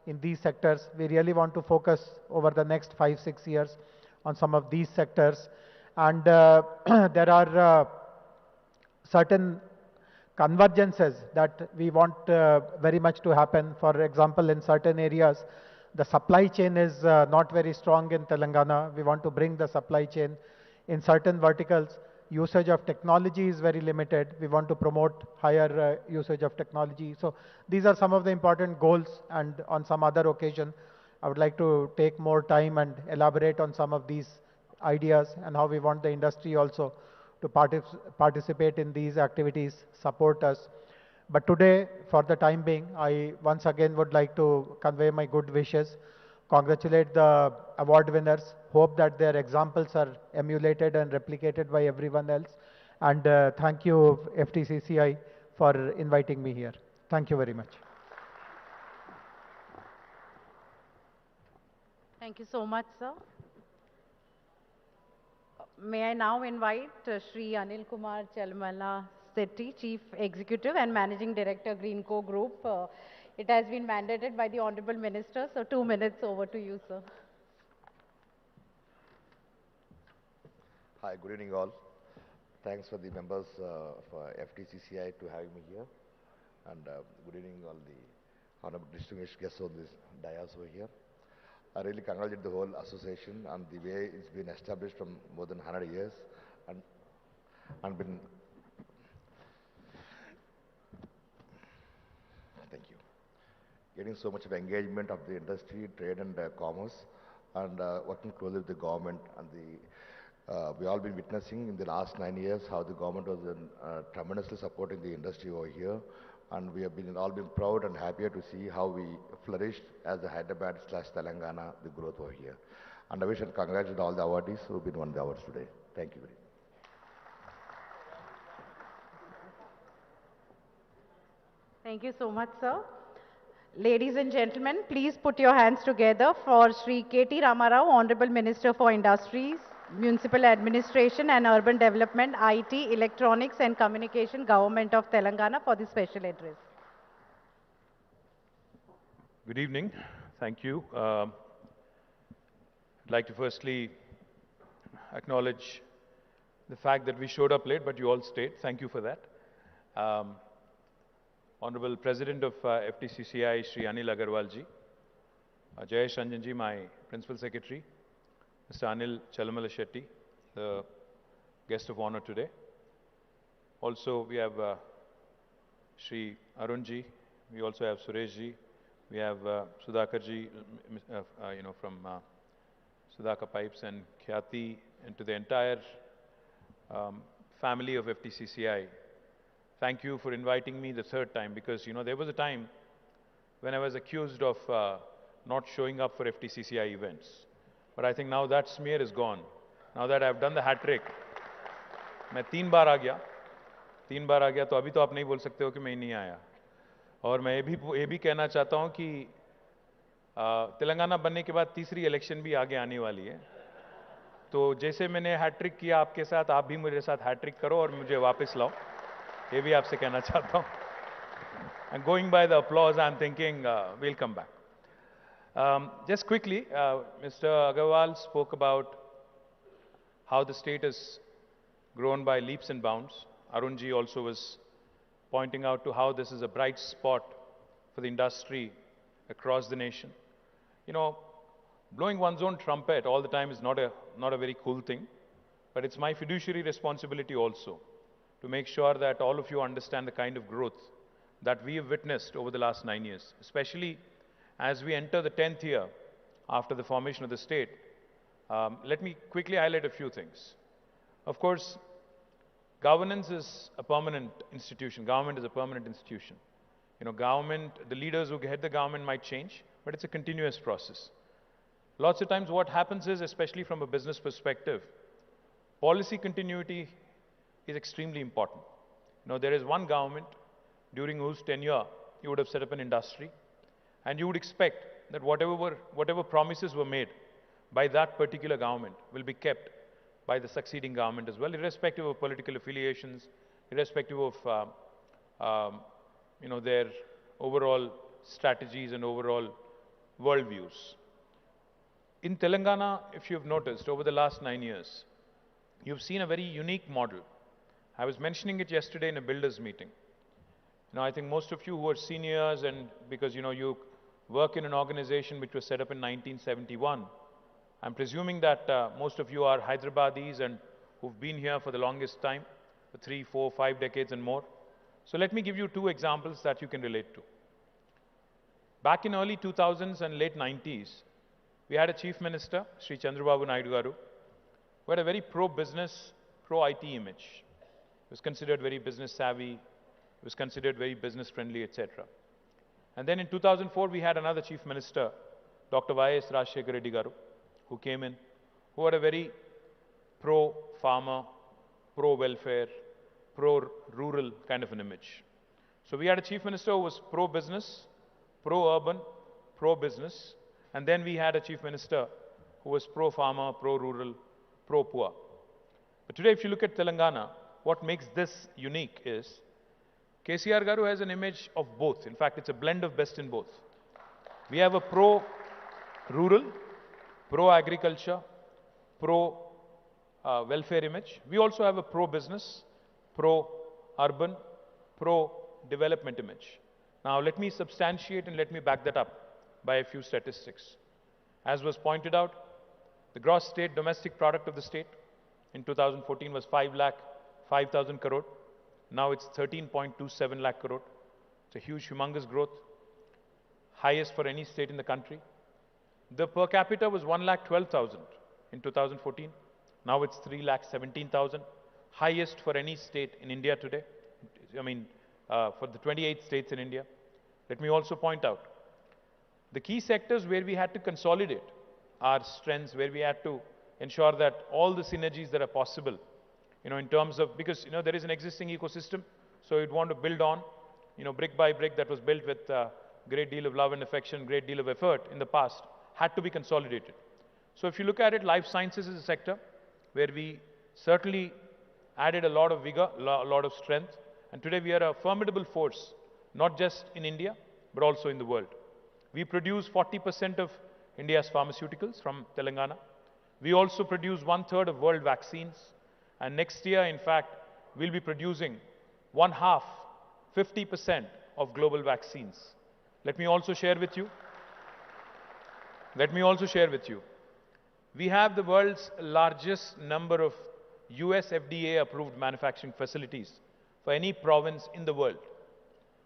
in these sectors. We really want to focus over the next 5-6 years on some of these sectors. And there are certain convergences that we want very much to happen. For example, in certain areas, the supply chain is not very strong in Telangana. We want to bring the supply chain. In certain verticals, usage of technology is very limited. We want to promote higher usage of technology. So these are some of the important goals, and on some other occasion, I would like to take more time and elaborate on some of these ideas and how we want the industry also to participate in these activities, support us. But today, for the time being, I once again would like to convey my good wishes, congratulate the award winners, hope that their examples are emulated and replicated by everyone else. And thank you, FTCCI, for inviting me here. Thank you very much. Thank you so much, sir. May I now invite Shri Anil Kumar Chalmala Sethi, Chief Executive and Managing Director, Greenco Group. It has been mandated by the Honorable Minister, so 2 minutes over to you, sir. Hi, good evening all. Thanks for the members for FTCCI to having me here. And good evening all the honorable distinguished guests on this dais over here. I really congratulate the whole association and the way it's been established from more than 100 years and been. Thank you. Getting so much of engagement of the industry, trade and commerce, and working closely with the government and the. We all been witnessing in the last 9 years how the government was tremendously supporting the industry over here, and we have been all been proud and happier to see how we flourished as the Hyderabad/Telangana, the growth over here. And I wish and congratulate all the awardees who have been won the awards today. Thank you very much. Thank you so much, sir. Ladies and gentlemen, please put your hands together for Shri K.T. Ramarao, Honorable Minister for Industries, Municipal Administration and Urban Development, IT, Electronics and Communication, Government of Telangana for the special address. Good evening. Thank you. I'd like to firstly acknowledge the fact that we showed up late, but you all stayed. Thank you for that. Honorable President of FTCCI, Shri Anil Agarwalji, Jayesh Ranjanji, my Principal Secretary, Mr. Anil Chalamala Shetty, the guest of honor today. Also, we have Shri Arunji, we also have Sureshji, we have Sudhakarji, from Sudhakar Pipes, and Khyati, and to the entire family of FTCCI. Thank you for inviting me the third time, because, there was a time when I was accused of not showing up for FTCCI events. But I think now that smear is gone. Now that I've done the hat-trick, मैं 3 बार आ गया, तो अभी तो आप नहीं बोल सकते हो कि मैं नहीं आया. और मैं ये भी कहना चाहता हूं कि तेलंगाना बनने के बाद तीसरी इलेक्शन भी आगे आने वाली है. तो जैसे मैंने हैट्रिक किया आपके साथ, आप भी मेरे साथ हैट्रिक करो और मुझे वापस लाओ. ये भी आपसे कहना चाहता हूं. And going by the applause, I'm thinking we'll come back. Just quickly, Mr. Agarwal spoke about how the state has grown by leaps and bounds. Arunji also was pointing out to how this is a bright spot for the industry across the nation. You know, blowing one's own trumpet all the time is not a very cool thing, but it's my fiduciary responsibility also to make sure that all of you understand the kind of growth that we have witnessed over the last 9 years, especially as we enter the 10th year after the formation of the state. Let me quickly highlight a few things. Of course, governance is a permanent institution. Government is a permanent institution. You know, government, the leaders who head the government might change, but it's a continuous process. Lots of times what happens is, especially from a business perspective, policy continuity is extremely important. You know, there is one government during whose tenure you would have set up an industry, and you would expect that whatever promises were made by that particular government will be kept by the succeeding government as well, irrespective of political affiliations, irrespective of you know, their overall strategies and overall worldviews. In Telangana, if you've noticed, over the last 9 years, you've seen a very unique model. I was mentioning it yesterday in a builders meeting. You know, I think most of you who are seniors, and because, you know, you work in an organization which was set up in 1971, I'm presuming that most of you are Hyderabadis and who've been here for the longest time, for 3, 4, 5 decades and more. So let me give you 2 examples that you can relate to. Back in early 2000s and late 90s, we had a Chief Minister, Sri Chandrababu Naidu Garu, who had a very pro-business, pro-IT image. He was considered very business savvy, he was considered very business friendly, etc. And then in 2004, we had another Chief Minister, Dr. Y.S. Rajshekar Reddy Garu, who came in, who had a very pro-farmer, pro-welfare, pro-rural kind of an image. So we had a Chief Minister who was pro-business, pro-urban, pro-business, and then we had a Chief Minister who was pro-farmer, pro-rural, pro-poor. But today, if you look at Telangana, what makes this unique is KCR Garu has an image of both. In fact, it's a blend of best in both. We have a pro-rural, pro-agriculture, pro-welfare image. We also have a pro-business, pro-urban, pro-development image. Now, let me substantiate and let me back that up by a few statistics. As was pointed out, the gross state domestic product of the state in 2014 was 5,05,000 crore. Now it's 13.27 lakh crore. It's a huge, humongous growth, highest for any state in the country. The per capita was 1,12,000 in 2014. Now it's 3,17,000, highest for any state in India today. I mean, for the 28 states in India. Let me also point out, the key sectors where we had to consolidate our strengths, where we had to ensure that all the synergies that are possible, you know, in terms of, because, you know, there is an existing ecosystem, so you'd want to build on, you know, brick by brick that was built with a great deal of love and affection, great deal of effort in the past, had to be consolidated. So if you look at it, life sciences is a sector where we certainly added a lot of vigor, a lot of strength, and today we are a formidable force, not just in India, but also in the world. We produce 40% of India's pharmaceuticals from Telangana. We also produce 1/3 of world vaccines. And next year, in fact, we'll be producing 1/2, 50% of global vaccines. Let me also share with you, we have the world's largest number of US FDA approved manufacturing facilities for any province in the world.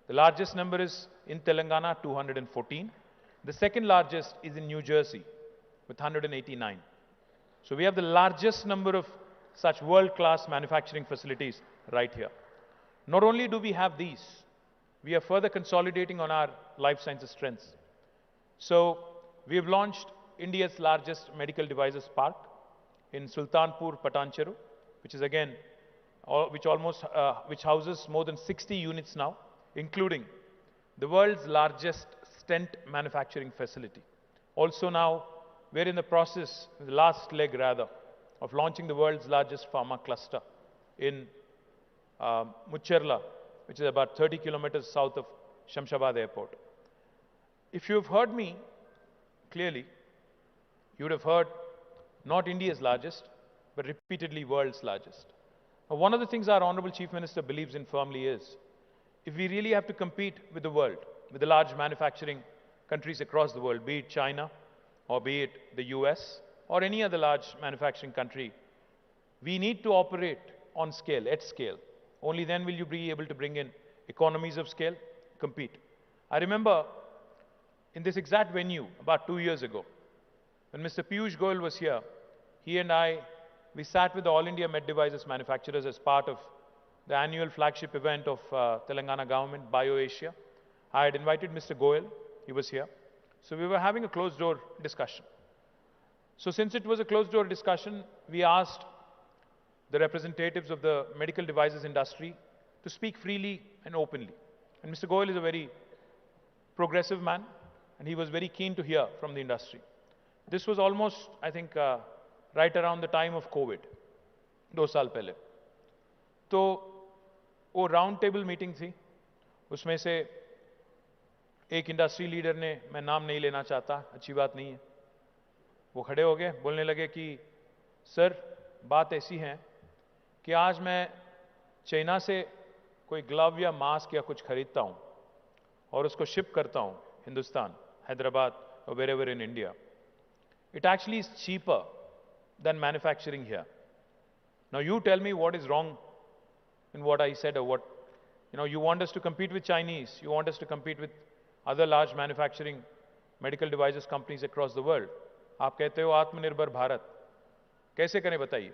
The largest number is in Telangana, 214. The second largest is in New Jersey with 189. So we have the largest number of such world-class manufacturing facilities right here. Not only do we have these, we are further consolidating on our life sciences strengths. So we have launched India's largest medical devices park in Sultanpur, Patancheru, which is again, which houses more than 60 units now, including the world's largest stent manufacturing facility. Also now, we're in the process, the last leg rather, of launching the world's largest pharma cluster in Muchatlu, which is about 30 kilometers south of Shamshabad Airport. If you've heard me clearly, you would have heard not India's largest, but repeatedly world's largest. Now, one of the things our Honorable Chief Minister believes in firmly is, if we really have to compete with the world, with the large manufacturing countries across the world, be it China, or be it the US, or any other large manufacturing country, we need to operate on scale, at scale. Only then will you be able to bring in economies of scale, compete. I remember in this exact venue about 2 years ago, when Mr. Piyush Goyal was here, he and I, we sat with the All India Med Devices manufacturers as part of the annual flagship event of Telangana government, BioAsia. I had invited Mr. Goyal, he was here. So we were having a closed door discussion. So since it was a closed door discussion, we asked the representatives of the medical devices industry to speak freely and openly. And Mr. Goyal is a very progressive man, and he was very keen to hear from the industry. This was almost, I think, right around the time of COVID, 2 साल पहले. तो वो round table meeting थी, उसमें से एक industry leader ने, मैं नाम नहीं लेना चाहता, अच्छी बात नहीं है, वो खड़े हो गए, बोलने लगे कि सर बात ऐसी है कि आज मैं चाइना से कोई ग्लव या मास्क या कुछ खरीदता हूं और उसको शिप करता हूं Hindustan, Hyderabad or wherever in India. It actually is cheaper than manufacturing here. Now you tell me what is wrong in what I said, or what, you want us to compete with Chinese, you want us to compete with other large manufacturing medical devices companies across the world. आप कहते हो आत्मनिर्भर भारत, कैसे करें बताइए?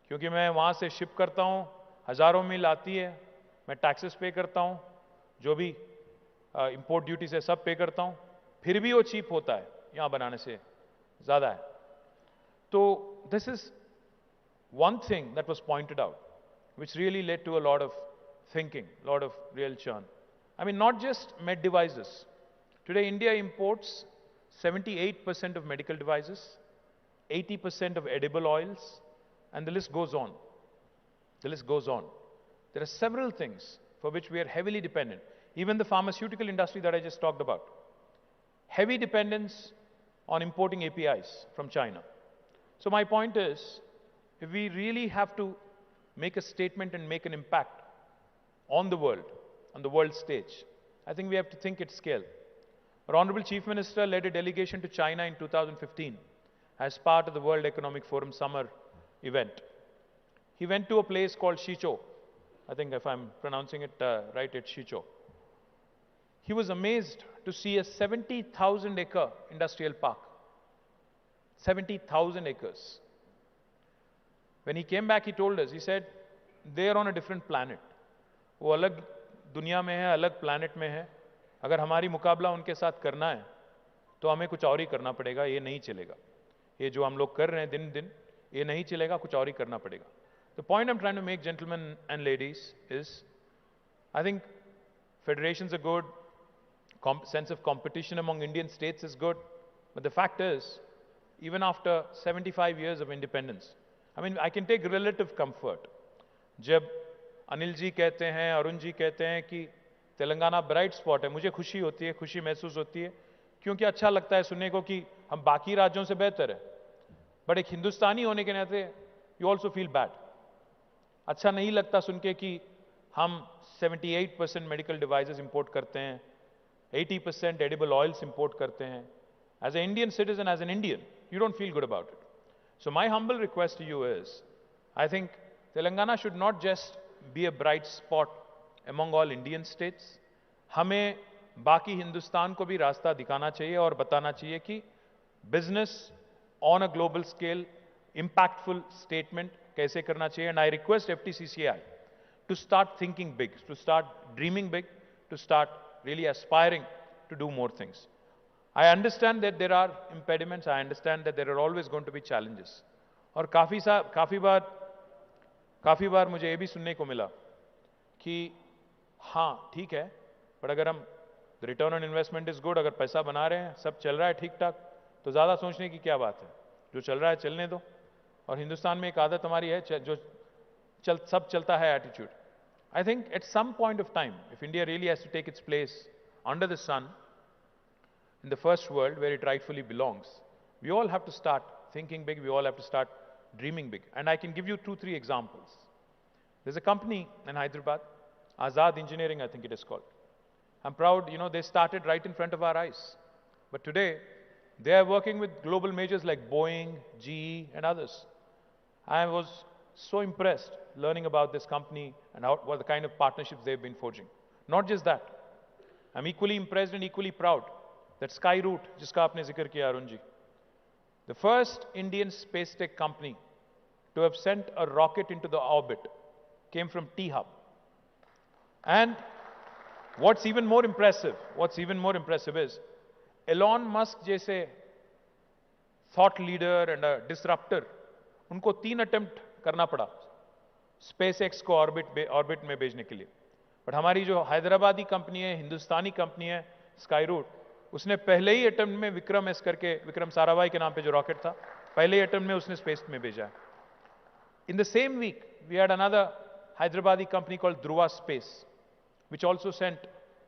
क्योंकि मैं वहां से शिप करता हूं, हजारों मील आती है, मैं टैक्सेस पे करता हूं, जो भी इंपोर्ट ड्यूटीज है सब पे करता हूं, फिर भी वो चीप होता है यहां बनाने से ज्यादा है. तो this is one thing that was pointed out, which really led to a lot of thinking, a lot of real churn. I mean, not just med devices. Today, India imports 78% of medical devices, 80% of edible oils, and the list goes on. The list goes on. There are several things for which we are heavily dependent. Even the pharmaceutical industry that I just talked about. Heavy dependence on importing APIs from China. So my point is, if we really have to make a statement and make an impact on the world stage, I think we have to think at scale. Our Honorable Chief Minister led a delegation to China in 2015 as part of the World Economic Forum summer event. He went to a place called Shichou. I think if I'm pronouncing it right, it's Shichou. He was amazed to see a 70,000 acre industrial park. 70,000 acres. When he came back, he told us, he said, they are on a different planet. वो अलग दुनिया में है, अलग planet में है. अगर हमारी मुकाबला उनके साथ करना है, तो हमें कुछ और ही करना पड़ेगा, ये नहीं चलेगा. ये जो हम लोग कर रहे हैं दिन दिन, ये नहीं चलेगा, कुछ और ही करना पड़ेगा. The point I'm trying to make, gentlemen and ladies, is I think federations are good, sense of competition among Indian states is good, but the fact is, even after 75 years of independence, I mean, I can take relative comfort. जब अनिल जी कहते हैं, अरुण जी कहते हैं कि Telangana bright spot है, मुझे खुशी होती है, खुशी महसूस होती है, क्योंकि अच्छा लगता है सुनने को कि हम बाकी राज्यों से बेहतर है. बट एक हिंदुस्तानी होने के नाते यू ऑल्सो फील बैड. अच्छा नहीं लगता सुन के कि हम 78% मेडिकल डिवाइसेस इंपोर्ट करते हैं, 80% एडिबल ऑयल्स इंपोर्ट करते हैं. As a Indian citizen, as an Indian, you don't feel good about it. So my humble request to you is, I think Telangana should not just be a bright spot among all Indian states. हमें बाकी हिंदुस्तान को भी रास्ता दिखाना चाहिए और बताना चाहिए कि business on a global scale, impactful statement कैसे करना चाहिए. And I request FTCCI to start thinking big, to start dreaming big, to start really aspiring to do more things. I understand that there are impediments. I understand that there are always going to be challenges. और काफी बार मुझे ये भी सुनने को मिला कि हाँ ठीक है, पर अगर हम return on investment is good, अगर पैसा बना रहे हैं, सब चल रहा है ठीक ठाक, तो ज़्यादा सोचने की क्या बात है. जो चल रहा है चलने दो. और हिंदुस्तान में एक आदत हमारी है, जो सब चलता है attitude. I think at some point of time, if India really has to take its place under the sun, in the first world where it rightfully belongs. We all have to start thinking big, we all have to start dreaming big. And I can give you 2-3 examples. There's a company in Hyderabad, Azad Engineering, I think it is called. I'm proud, they started right in front of our eyes. But today, they are working with global majors like Boeing, GE, and others. I was so impressed learning about this company and what the kind of partnerships they've been forging. Not just that, I'm equally impressed and equally proud that Skyroot, jiska aapne zikr kiya Arun ji, the first Indian space tech company to have sent a rocket into the orbit came from T-Hub. And what's even more impressive is Elon Musk जैसे thought leader and a disruptor, उनको 3 attempt करना पड़ा SpaceX को orbit में भेजने के लिए. But हमारी जो हैदराबादी कंपनी है, हिंदुस्तानी कंपनी है स्काईरूट, उसने पहले ही अटेम्प्ट में विक्रम एस करके, विक्रम साराभाई के नाम पे जो रॉकेट था, पहले ही अटेम्प्ट में उसने स्पेस में भेजा. In the same week, we had another Hyderabadi company called Dhruva Space, which also sent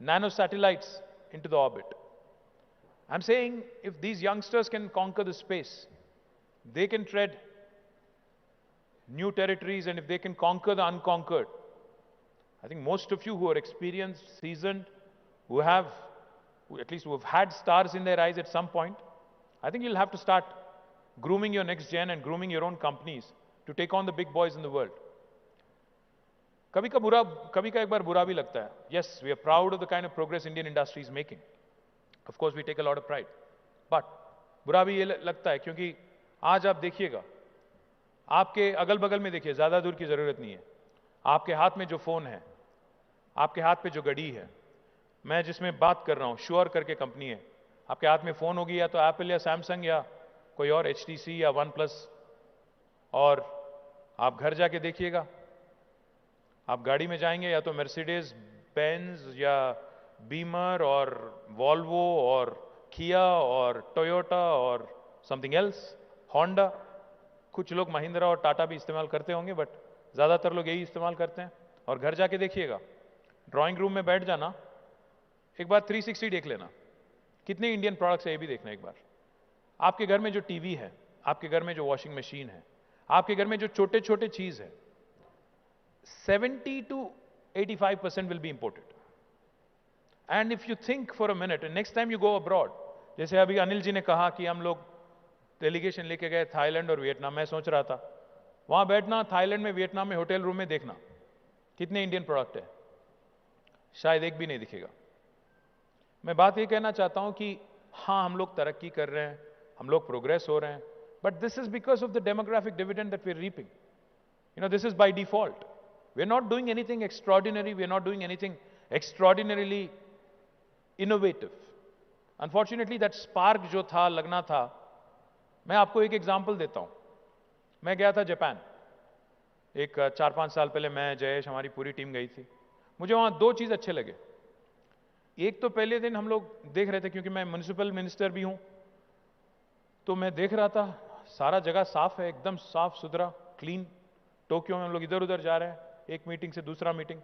nano satellites into the orbit. I'm saying if these youngsters can conquer the space, they can tread new territories, and if they can conquer the unconquered, I think most of you who are experienced, seasoned, who have had stars in their eyes at some point, I think you'll have to start grooming your next gen and grooming your own companies to take on the big boys in the world. कभी का एक बार बुरा भी लगता है. Yes, we are proud of the kind of progress Indian industry is making. Of course, we take a lot of pride. But बुरा भी ये लगता है क्योंकि आज आप देखिएगा, आपके अगल बगल में देखिए, ज्यादा दूर की जरूरत नहीं है. आपके हाथ में जो फोन है, आपके हाथ पे जो घड़ी है, मैं जिसमें बात कर रहा हूं, श्योर करके कंपनी है, आपके हाथ में फोन होगी या तो एप्पल या सैमसंग या कोई और HTC या OnePlus, और आप घर जाके देखिएगा, आप गाड़ी में जाएंगे या तो मर्सिडीज बेंज या बीमर और वॉल्वो और किया और टोयोटा और समथिंग एल्स, होंडा, कुछ लोग महिंद्रा और टाटा भी इस्तेमाल करते होंगे, बट ज्यादातर लोग यही इस्तेमाल करते हैं. और घर जाके देखिएगा, ड्राइंग रूम में बैठ जाना, एक बार 360 देख लेना, कितने इंडियन प्रोडक्ट्स है ये भी देखना एक बार. आपके घर में जो टीवी है, आपके घर में जो वॉशिंग मशीन है, आपके घर में जो छोटे छोटे चीज है, 70 to 85% will be imported. And if you think for a minute, and next time you go abroad, जैसे अभी अनिल जी ने कहा कि हम लोग डेलीगेशन लेके गए थाईलैंड और वियतनाम, मैं सोच रहा था वहां बैठना, थाईलैंड में, वियतनाम में होटल रूम में देखना कितने इंडियन प्रोडक्ट है, शायद एक भी नहीं दिखेगा. मैं बात ये कहना चाहता हूं कि हां, हम लोग तरक्की कर रहे हैं, हम लोग प्रोग्रेस हो रहे हैं, but this is because of the demographic dividend that we are reaping. This is by default. We are not doing anything extraordinary, we are not doing anything extraordinarily innovative. Unfortunately, that spark जो था, लगना था. मैं आपको एक example देता हूं. मैं गया था जापान, एक 4-5 साल पहले, मैं, जयेश, हमारी पूरी टीम गई थी. मुझे वहां 2 चीज अच्छे लगे. एक तो पहले दिन हम लोग देख रहे थे, क्योंकि मैं म्युनिसिपल मिनिस्टर भी हूं, तो मैं देख रहा था सारा जगह साफ है, एकदम साफ सुथरा, क्लीन. टोक्यो में हम लोग इधर उधर जा रहे हैं, एक मीटिंग से दूसरा मीटिंग,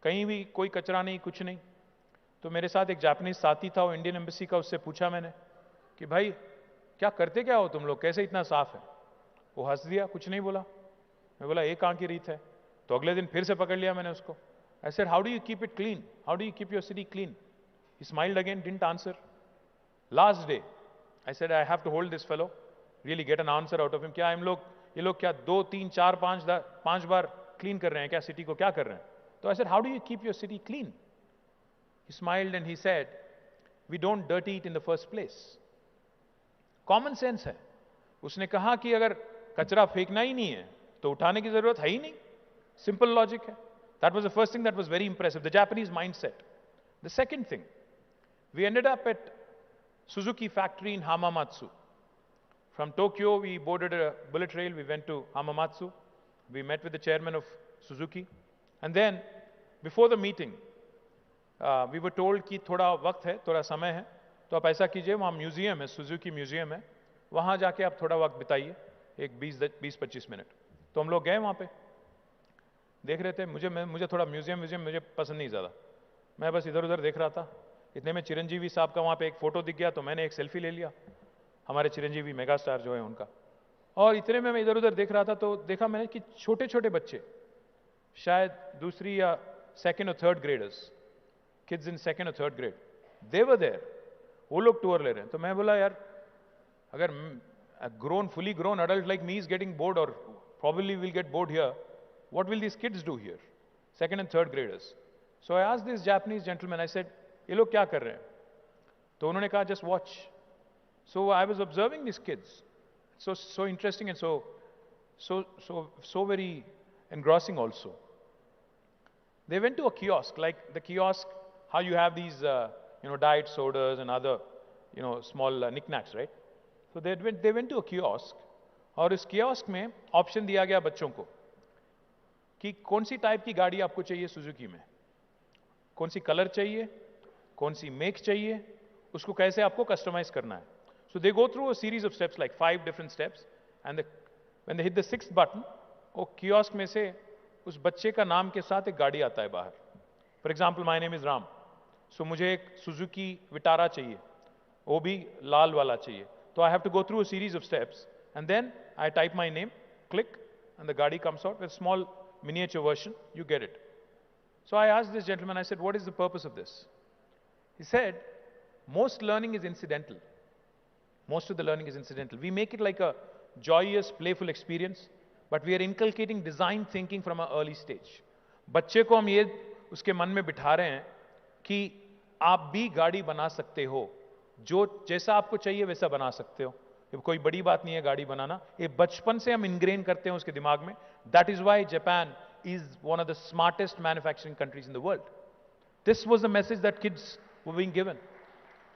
कहीं भी कोई कचरा नहीं, कुछ नहीं. तो मेरे साथ एक जापानीज साथी था, वो इंडियन एम्बेसी का, उससे पूछा मैंने कि भाई क्या करते क्या हो तुम लोग, कैसे इतना साफ है. वो हंस दिया, कुछ नहीं बोला. मैं बोला एक आंख की रीत है. तो अगले दिन फिर से पकड़ लिया मैंने उसको. I said, how do you keep it clean, how do you keep your city clean. He smiled again, didn't answer. Last day I said, I have to hold this fellow, really get an answer out of him. क्या ये लोग क्या 2, 3, 4, 5 बार clean कर रहे हैं क्या city को, क्या कर रहे हैं. तो I said, how do you keep your city clean. He smiled and he said, we don't dirty it in the first place. Common sense है. उसने कहा कि अगर कचरा फेंकना ही नहीं है तो उठाने की जरूरत है ही नहीं. सिंपल लॉजिक है. That was the first thing that was very impressive, the Japanese mindset. The second thing, we ended up at Suzuki factory in Hamamatsu. From Tokyo, we boarded a bullet train, we went to Hamamatsu. We met with the chairman of Suzuki. And then, before the meeting, we were told कि थोड़ा वक्त है, थोड़ा समय है, तो आप ऐसा कीजिए, वहाँ म्यूजियम है, सुजुकी म्यूजियम है, वहाँ जाके आप थोड़ा वक्त बिताइए, एक 20-25 मिनट. तो हम लोग गए वहाँ पे, देख रहे थे. मुझे थोड़ा म्यूजियम मुझे पसंद नहीं ज़्यादा. मैं बस इधर उधर देख रहा था. इतने में चिरंजीवी साहब का वहाँ पे एक फोटो दिख गया तो मैंने एक सेल्फी ले लिया, हमारे चिरंजीवी मेगा स्टार जो है उनका। और इतने में मैं इधर उधर देख रहा था तो देखा मैंने कि छोटे छोटे बच्चे, शायद दूसरी या सेकेंड और third graders, kids in second और third grade, they were there, वो लोग टूर ले रहे हैं। तो मैं बोला यार, अगर fully grown adult like me is getting bored or probably will get bored here, what will these kids do here? Second and third graders. So I asked this Japanese gentleman, I said, ये लोग क्या कर रहे हैं? तो उन्होंने कहा, just watch. So I was observing these kids. So interesting and so very engrossing also. They went to a kiosk, like the kiosk, how you have these, diet sodas and other, small knickknacks, right? So they went to a kiosk, और इस kiosk में option दिया गया बच्चों को कि कौन सी type की गाड़ी आपको चाहिए सुजुकी में, कौन सी कलर चाहिए, कौन सी मेक चाहिए, उसको कैसे आपको कस्टमाइज करना है. So they go through a series of steps, like 5 different steps, and when they hit the 6th button, वो कियोस्क में से उस बच्चे का नाम के साथ एक गाड़ी आता है बाहर. For example, my name is Ram, so मुझे एक सुजुकी विटारा चाहिए, वो भी लाल वाला चाहिए. तो I have to go through a series of steps and then I type my name, click, and the गाड़ी comes out with a small miniature version, you get it. So I asked this gentleman, I said, what is the purpose of this? He said, most learning is incidental. Most of the learning is incidental. We make it like a joyous, playful experience, but we are inculcating design thinking from an early stage. बच्चे को हम ये उसके मन में बिठा रहे हैं कि आप भी गाड़ी बना सकते हो, जो जैसा आपको चाहिए वैसा बना सकते हो. ये कोई बड़ी बात नहीं है गाड़ी बनाना, ये बचपन से हम इनग्रेन करते हैं उसके दिमाग में. That is why Japan is one of the smartest manufacturing countries in the world. This was the message that kids were being given.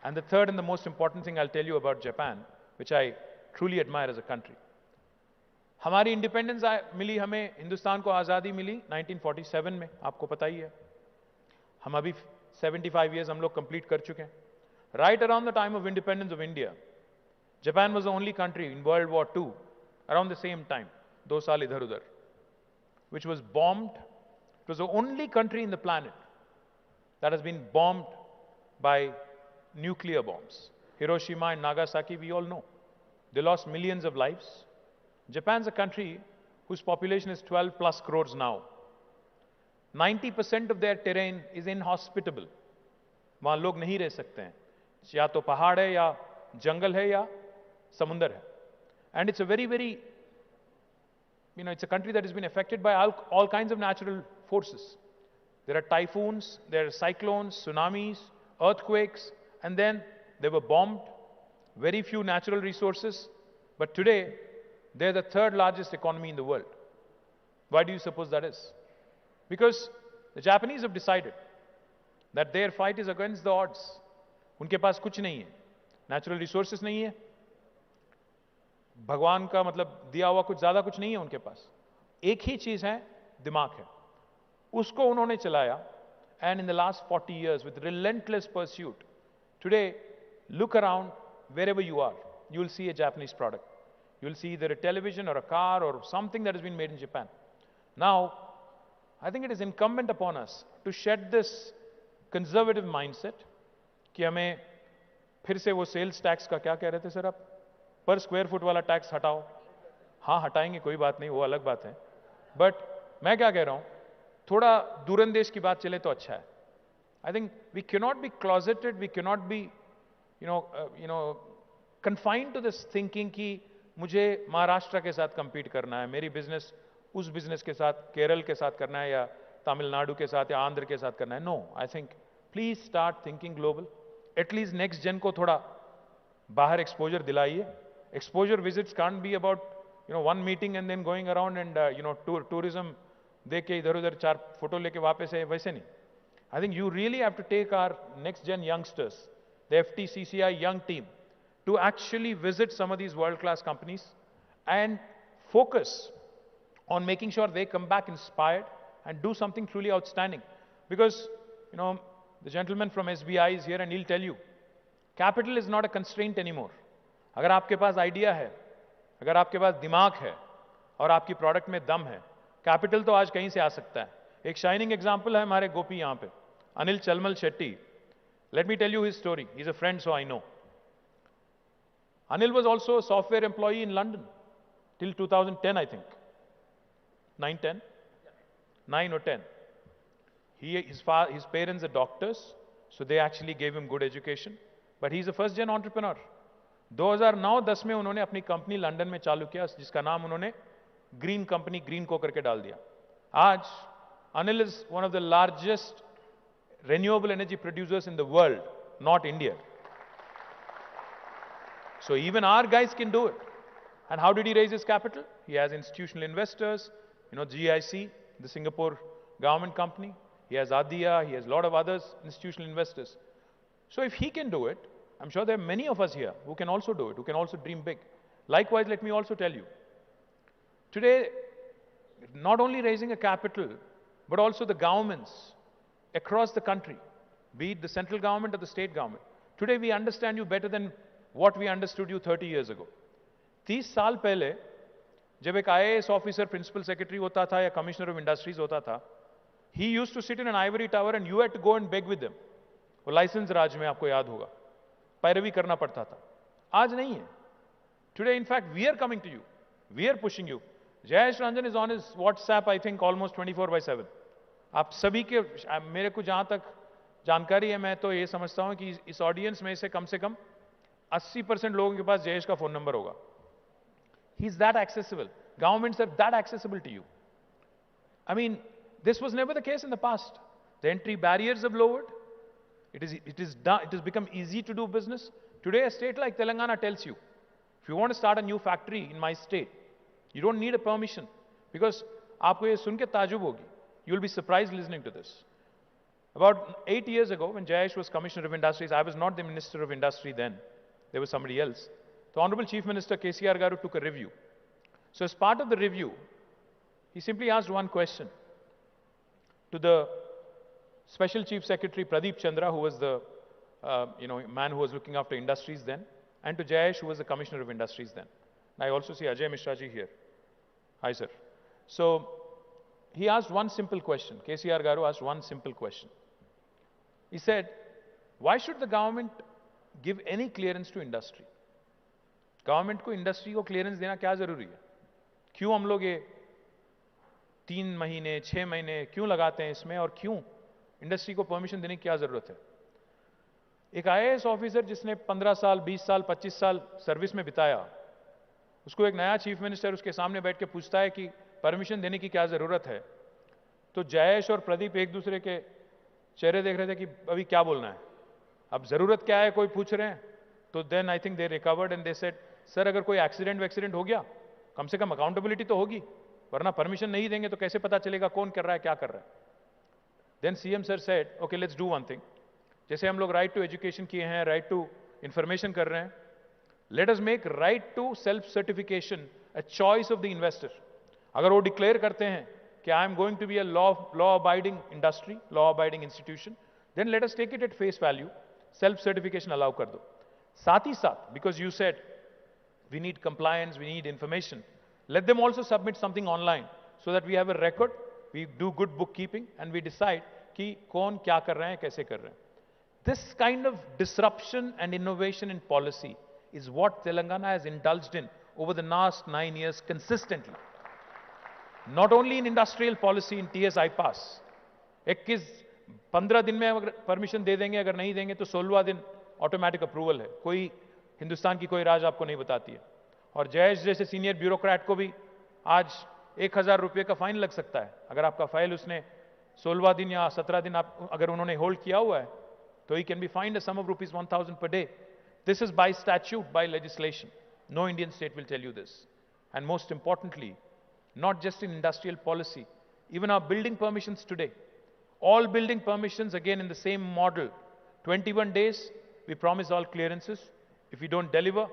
And the third and the most important thing I'll tell you about Japan, which I truly admire as a country. हमारी independence मिली, हमें हिंदुस्तान को आज़ादी मिली 1947 में, आपको पता ही है. हम अभी 75 years हम लोग कंप्लीट कर चुके हैं. Right around the time of independence of India, Japan was the only country in World War II, around the same time, 2 साल इधर उधर, which was bombed. It was the only country in the planet that has been bombed by nuclear bombs. Hiroshima and Nagasaki, we all know. They lost millions of lives. Japan's a country whose population is 12 plus crores now. 90% of their terrain is inhospitable. वहाँ लोग नहीं रह सकते हैं, या तो पहाड़ है, या जंगल है, या समुंदर है. And it's a very, very, it's a country that has been affected by all kinds of natural forces. There are typhoons, there are cyclones, tsunamis, earthquakes, and then they were bombed. Very few natural resources, but today they're the 3rd largest economy in the world. Why do you suppose that is? Because the Japanese have decided that their fight is against the odds. उनके पास कुछ नहीं है, natural resources नहीं है, भगवान का मतलब दिया हुआ कुछ ज्यादा कुछ नहीं है उनके पास. एक ही चीज है, दिमाग है. उसको उन्होंने चलाया. And in the last 40 years, with relentless pursuit, today, look around wherever you are, you will see a Japanese product. You will see either a television or a car or something that has been made in Japan. Now, I think it is incumbent upon us to shed this conservative mindset कि हमें फिर से वो sales tax का क्या कह रहे थे सर आप, पर स्क्वायर फुट वाला टैक्स हटाओ. हाँ हटाएंगे, कोई बात नहीं, वो अलग बात है. बट मैं क्या कह रहा हूं, थोड़ा दूरंदेश की बात चले तो अच्छा है. I think we cannot be closeted, we cannot be confined to this thinking कि मुझे महाराष्ट्र के साथ compete करना है, मेरी बिजनेस उस बिजनेस के साथ, केरल के साथ करना है, या तमिलनाडु के साथ, या आंध्र के साथ करना है. No, I think please start thinking global. At least next जन को थोड़ा बाहर एक्सपोजर दिलाइए. Exposure visits can't be about one meeting and then going around and tourism देख के इधर उधर 4 फोटो लेके वापस है, वैसे नहीं. I think you really have to take our next gen youngsters, the FTCCI young team, to actually visit some of these world-class companies and focus on making sure they come back inspired and do something truly outstanding. Because, the gentleman from SBI is here and he'll tell you, capital is not a constraint anymore. अगर आपके पास idea है, अगर आपके पास दिमाग है, और आपकी product में दम है, कैपिटल तो आज कहीं से आ सकता है. एक शाइनिंग एग्जाम्पल है हमारे गोपी यहाँ पे, Anil चलमल Shetty. Let me tell you his story. He's a friend, so I know. Anil was also a software employee in London till 2010, I think. 9, 10? 9 or 10. His parents are doctors, so they actually gave him good education. But he's a first-gen entrepreneur. 2009-10 में उन्होंने अपनी company London में चालू किया, जिसका नाम उन्होंने green company green को करके डाल दिया. आज Anil is one of the largest renewable energy producers in the world, not India. So even our guys can do it. And how did he raise his capital? He has institutional investors, GIC, the Singapore government company. He has Adia, he has a lot of others, institutional investors. So if he can do it, I'm sure there are many of us here who can also do it, who can also dream big. Likewise, let me also tell you, today, not only raising a capital, but also the governments across the country, be it the central government or the state government. Today we understand you better than what we understood you 30 years ago. 30 साल पहले जब एक IAS officer principal secretary होता था या commissioner of industries होता था, he used to sit in an ivory tower and you had to go and beg with them. वो license राज में आपको याद होगा, पैरवी करना पड़ता था. आज नहीं है. Today, in fact, we are coming to you. We are pushing you. Jayesh Ranjan is on his WhatsApp, I think, almost 24/7. आप सभी के, मेरे को जहां तक जानकारी है, मैं तो ये समझता हूं कि इस ऑडियंस में से कम 80% लोगों के पास जयेश का फोन नंबर होगा. He is that accessible. Governments are that accessible to you. I mean, this was never the case in the past. The entry barriers have lowered. It has become easy to do business. Today, a state like Telangana tells you, if you want to start a new factory in my state, you don't need a permission, because आपको ये सुन के ताजुब होगी. You will be surprised listening to this. About 8 years ago, when Jayesh was Commissioner of Industries, I was not the Minister of Industry then. There was somebody else. The Honorable Chief Minister KTR Garu took a review. So as part of the review, he simply asked one question to the Special Chief Secretary Pradeep Chandra, who was the man who was looking after industries then, and to Jayesh, who was the Commissioner of Industries then. I also see Ajay Mishra ji here. Hi, sir. So he asked one simple question. KCR Garu asked one simple question. He said, why should the government give any clearance to industry? Government को industry को clearance देना क्या जरूरी है? क्यों हम लोग ये 3 महीने, 6 महीने क्यों लगाते हैं इसमें, और क्यों इंडस्ट्री को परमिशन देने की क्या जरूरत है? एक IAS ऑफिसर जिसने 15 साल, 20 साल, 25 साल सर्विस में बिताया, उसको एक नया चीफ मिनिस्टर उसके सामने बैठ के पूछता है कि परमिशन देने की क्या जरूरत है, तो जयेश और प्रदीप एक दूसरे के चेहरे देख रहे थे कि अभी क्या बोलना है, अब जरूरत क्या है कोई पूछ रहे हैं. तो then I think they recovered and they said, sir अगर कोई एक्सीडेंट हो गया, कम से कम अकाउंटेबिलिटी तो होगी, वरना परमिशन नहीं देंगे तो कैसे पता चलेगा कौन कर रहा है, क्या कर रहा है. Then CM sir said, okay let's do one thing, जैसे हम लोग राइट टू एजुकेशन किए हैं, राइट टू इंफॉर्मेशन कर रहे हैं, let us make right to self certification a choice of the investor. अगर वो डिक्लेयर करते हैं कि I am going to be a law abiding industry, law abiding institution, then let us take it at face value, self certification allow कर दो. साथ ही साथ, because you said we need compliance, we need information, let them also submit something online so that we have a record, we do good bookkeeping and we decide कि कौन क्या कर रहे हैं, कैसे कर रहे हैं. This kind of disruption and innovation in policy is what Telangana has indulged in over the last 9 years consistently. Not only in industrial policy, in TSI pass. 15 दिन में अगर परमिशन दे देंगे, अगर नहीं देंगे तो 16वां दिन ऑटोमेटिक अप्रूवल है. कोई हिंदुस्तान की कोई राज आपको नहीं बताती है. और जयेश जैसे सीनियर ब्यूरोक्रेट को भी आज 1000 रुपये का फाइन लग सकता है अगर आपका फाइल उसने 16वां दिन या 17 दिन अगर उन्होंने होल्ड किया हुआ है, तो he can be find a sum of ₹1000 per day. This is by statute, by legislation. No Indian state will tell you this. And most importantly, not just in industrial policy, even our building permissions today. All building permissions, again in the same model. 21 days, we promise all clearances. If we don't deliver,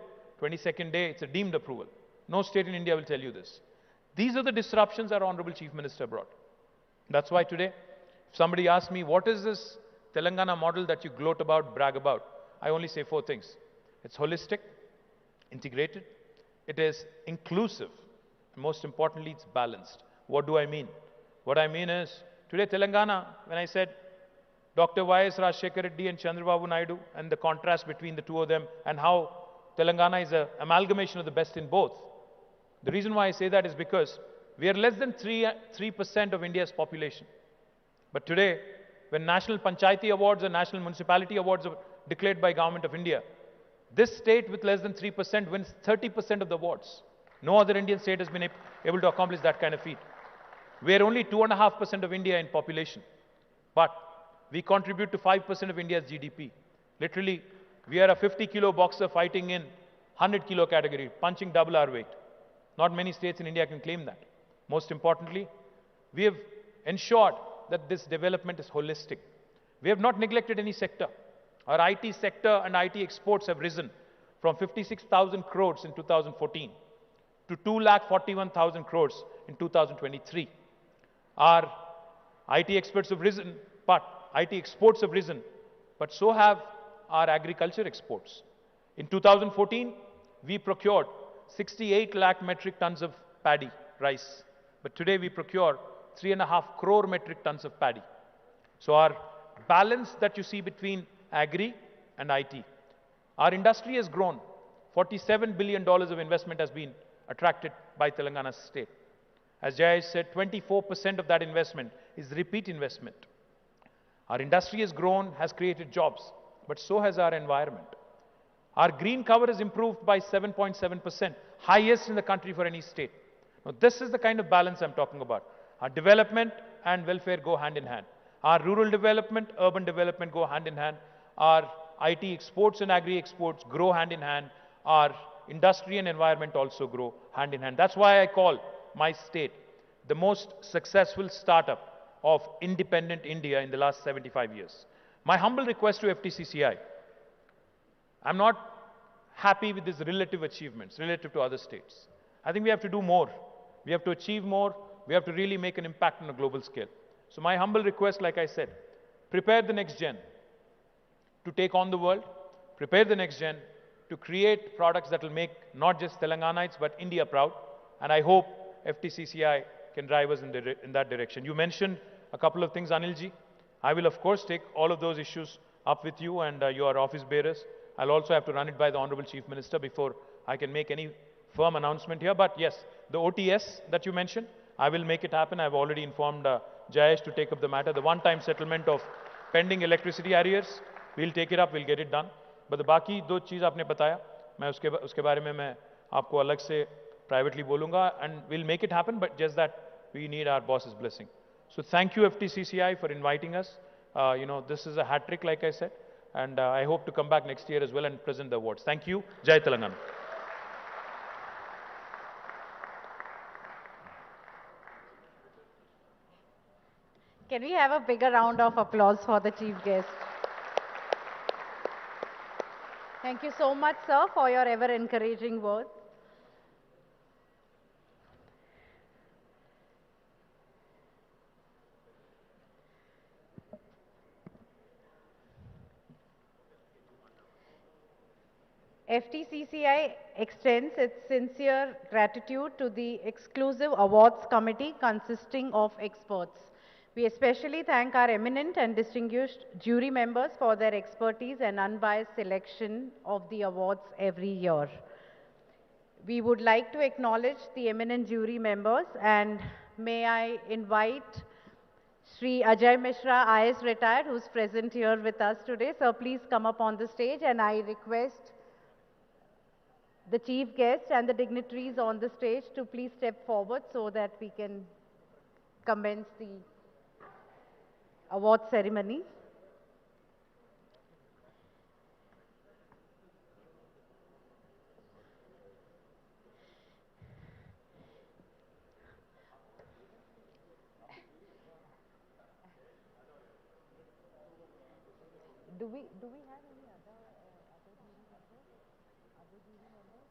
22nd day, it's a deemed approval. No state in India will tell you this. These are the disruptions our Honorable Chief Minister brought. That's why today, if somebody asks me, what is this Telangana model that you gloat about, brag about? I only say 4 things. It's holistic, integrated, it is inclusive, and most importantly, it's balanced. What do I mean? What I mean is, today Telangana, when I said, Dr. Y.S. Rajshekar Reddy and Chandrababu Naidu, and the contrast between the two of them, and how Telangana is an amalgamation of the best in both. The reason why I say that is because we are less than 3% of India's population. But today, when National Panchayati Awards and National Municipality Awards are declared by Government of India, this state with less than 3% wins 30% of the awards. No other Indian state has been able to accomplish that kind of feat. We are only 2.5% of India in population, but we contribute to 5% of India's GDP. Literally, we are a 50-kilo boxer fighting in 100-kilo category, punching double our weight. Not many states in India can claim that. Most importantly, we have ensured that this development is holistic. We have not neglected any sector. Our IT sector and IT exports have risen from 56,000 crores in 2014 to 2,41,000 crores in 2023. Our IT exports have risen, but so have our agriculture exports. In 2014, we procured 68 lakh metric tons of paddy, rice. But today we procure 3.5 crore metric tons of paddy. So our balance that you see between agri and IT. Our industry has grown. $47 billion of investment has been attracted by Telangana state. As Jay said, 24% of that investment is repeat investment. Our industry has grown, has created jobs, but so has our environment. Our green cover has improved by 7.7%, highest in the country for any state. Now, this is the kind of balance I'm talking about. Our development and welfare go hand in hand. Our rural development, urban development go hand in hand. Our IT exports and agri exports grow hand in hand. Our industry and environment also grow hand in hand. That's why I call my state the most successful startup of independent India in the last 75 years. My humble request to FTCCI, I'm not happy with these relative achievements relative to other states. I think we have to do more. We have to achieve more. We have to really make an impact on a global scale. So my humble request, like I said, prepare the next gen to take on the world. Prepare the next gen to create products that will make not just Telanganites, but India proud. And I hope FTCCI can drive us in that direction. You mentioned a couple of things, Anilji. I will, of course, take all of those issues up with you and your office bearers. I'll also have to run it by the Honorable Chief Minister before I can make any firm announcement here. But yes, the OTS that you mentioned, I will make it happen. I've already informed Jayesh to take up the matter. The one-time settlement of pending electricity arrears, we'll take it up, we'll get it done. But the बाकी दो चीज़ आपने बताया, मैं उसके बारे में मैं आपको अलग से privately बोलूँगा, and we'll make it happen. But just that we need our boss's blessing. So thank you FTCCI for inviting us. This is a hat trick, like I said, and I hope to come back next year as well and present the awards. Thank you. Jai Telangana. Can we have a bigger round of applause for the chief guest? Thank you so much, sir, for your ever encouraging words. FTCCI extends its sincere gratitude to the exclusive awards committee consisting of experts. We especially thank our eminent and distinguished jury members for their expertise and unbiased selection of the awards every year. We would like to acknowledge the eminent jury members, and may I invite Shri Ajay Mishra, IS retired, who's present here with us today. Sir, please come up on the stage, and I request the chief guest and the dignitaries on the stage to please step forward so that we can commence the award ceremony. Do we have any other jury members? Other jury members?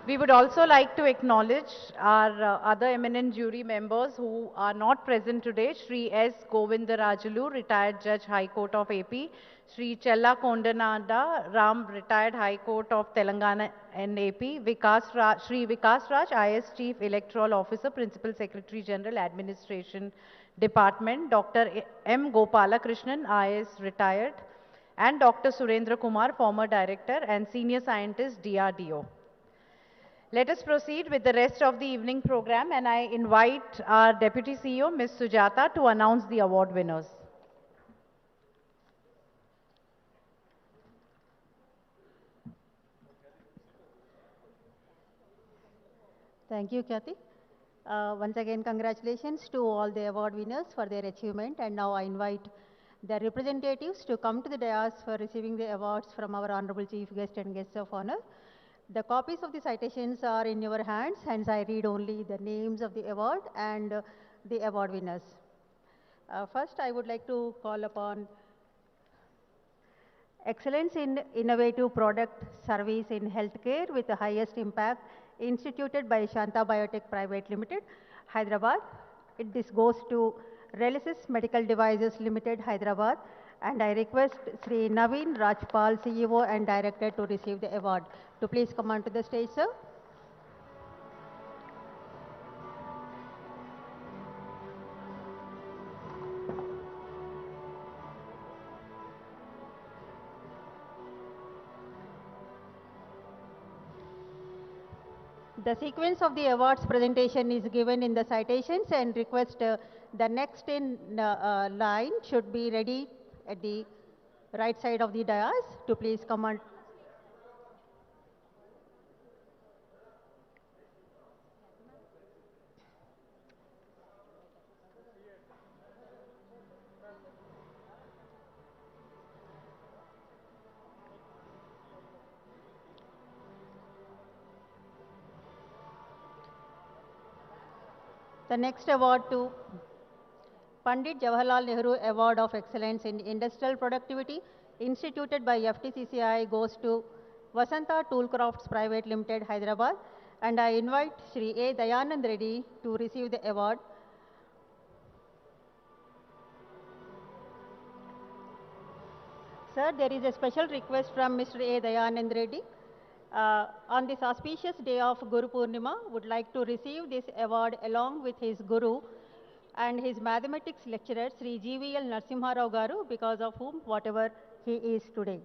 We would also like to acknowledge our other eminent jury members who are not present today. Shri S. Govindarajulu, retired Judge, High Court of AP. Shri Chella Kondanada Ram, retired High Court of Telangana and AP. Shri Vikas Raj, IS Chief Electoral Officer, Principal Secretary General, Administration Department. Dr. M. Gopalakrishnan, IS retired. And Dr. Surendra Kumar, former Director and Senior Scientist, DRDO. Let us proceed with the rest of the evening program, and I invite our Deputy CEO, Ms. Sujata, to announce the award winners. Thank you, Kathy. Once again, congratulations to all the award winners for their achievement, and now I invite their representatives to come to the dais for receiving the awards from our Honorable Chief Guest and Guests of Honor. The copies of the citations are in your hands, hence I read only the names of the award and the award winners. First, I would like to call upon Excellence in Innovative Product Service in Healthcare with the highest impact, instituted by Shanta Biotech Private Limited, Hyderabad. This goes to Relicis Medical Devices Limited, Hyderabad. And I request Sri Naveen Rajpal, CEO and Director, to receive the award. To please come onto the stage, sir. The sequence of the awards presentation is given in the citations, and request the next in line should be ready at the right side of the dais to please come on. The next award to Pandit Jawaharlal Nehru Award of Excellence in Industrial Productivity, instituted by FTCCI, goes to Vasanta Toolcrafts Private Limited, Hyderabad. And I invite Shri A. Dayanand Reddy to receive the award. Sir, there is a special request from Mr. A. Dayanand Reddy. On this auspicious day of Guru Purnima, would like to receive this award along with his Guru and his mathematics lecturer, Sri GVL Narasimha Rao Garu, because of whom whatever he is today.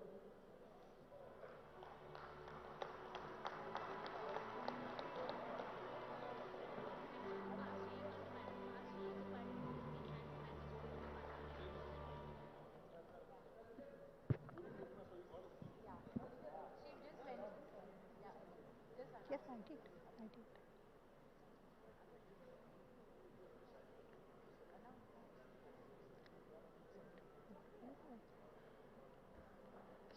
Yes, I did.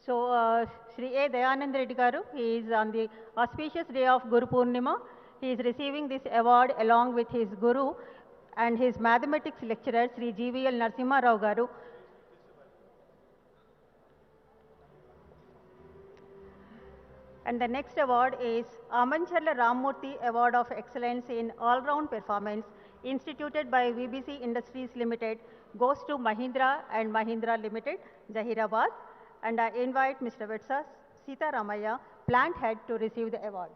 So, Sri A. Dayanand Reddy Garu, he is on the auspicious day of Guru Purnima. He is receiving this award along with his Guru and his mathematics lecturer, Sri GVL Narasimha Rao Garu. And the next award is Amancharla Rammurthy Award of Excellence in All-Round Performance, instituted by VBC Industries Limited, goes to Mahindra and Mahindra Limited, Zahirabad. And I invite Mr. Vetsa Sita Ramaya, plant head, to receive the award.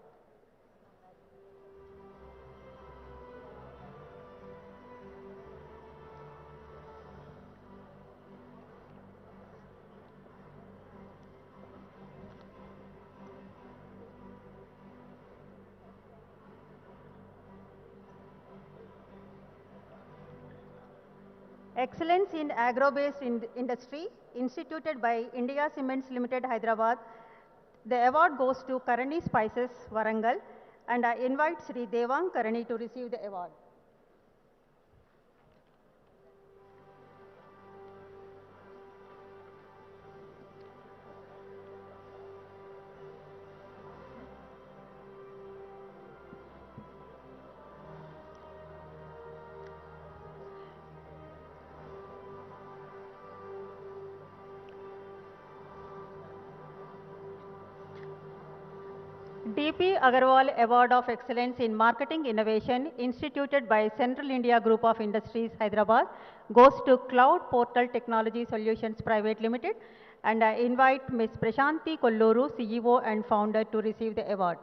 Excellence in Agro-Based Industry, instituted by India Cements Limited, Hyderabad. The award goes to Karani Spices, Warangal, and I invite Sri Devang Karani to receive the award. DP Agarwal Award of Excellence in Marketing Innovation instituted by Central India Group of Industries, Hyderabad, goes to Cloud Portal Technology Solutions Private Limited, and I invite Ms. Prashanti Kolluru, CEO and founder, to receive the award.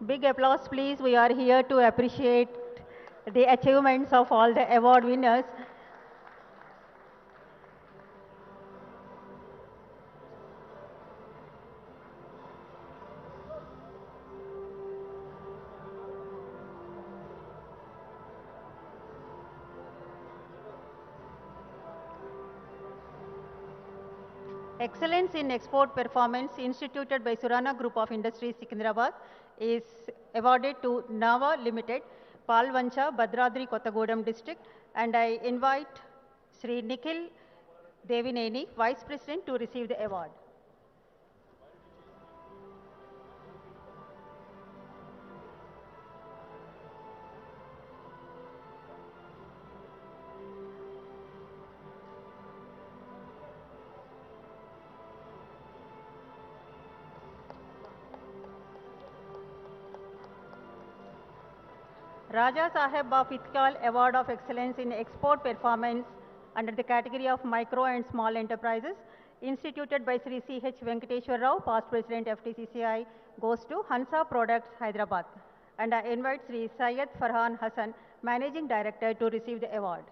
Big applause, please. We are here to appreciate the achievements of all the award winners. Excellence in Export Performance instituted by Surana Group of Industries, Secunderabad, is awarded to Nava Limited, Palvancha, Bhadradri, Kottagudem district, and I invite Sri Nikhil Devineni, Vice President, to receive the award. Raja Saheb Bafitcal Award of Excellence in Export Performance under the category of Micro and Small Enterprises, instituted by Sri C.H. Venkateshwar Rao, past President FTCCI, goes to Hansa Products, Hyderabad. And I invite Sri Syed Farhan Hassan, Managing Director, to receive the award.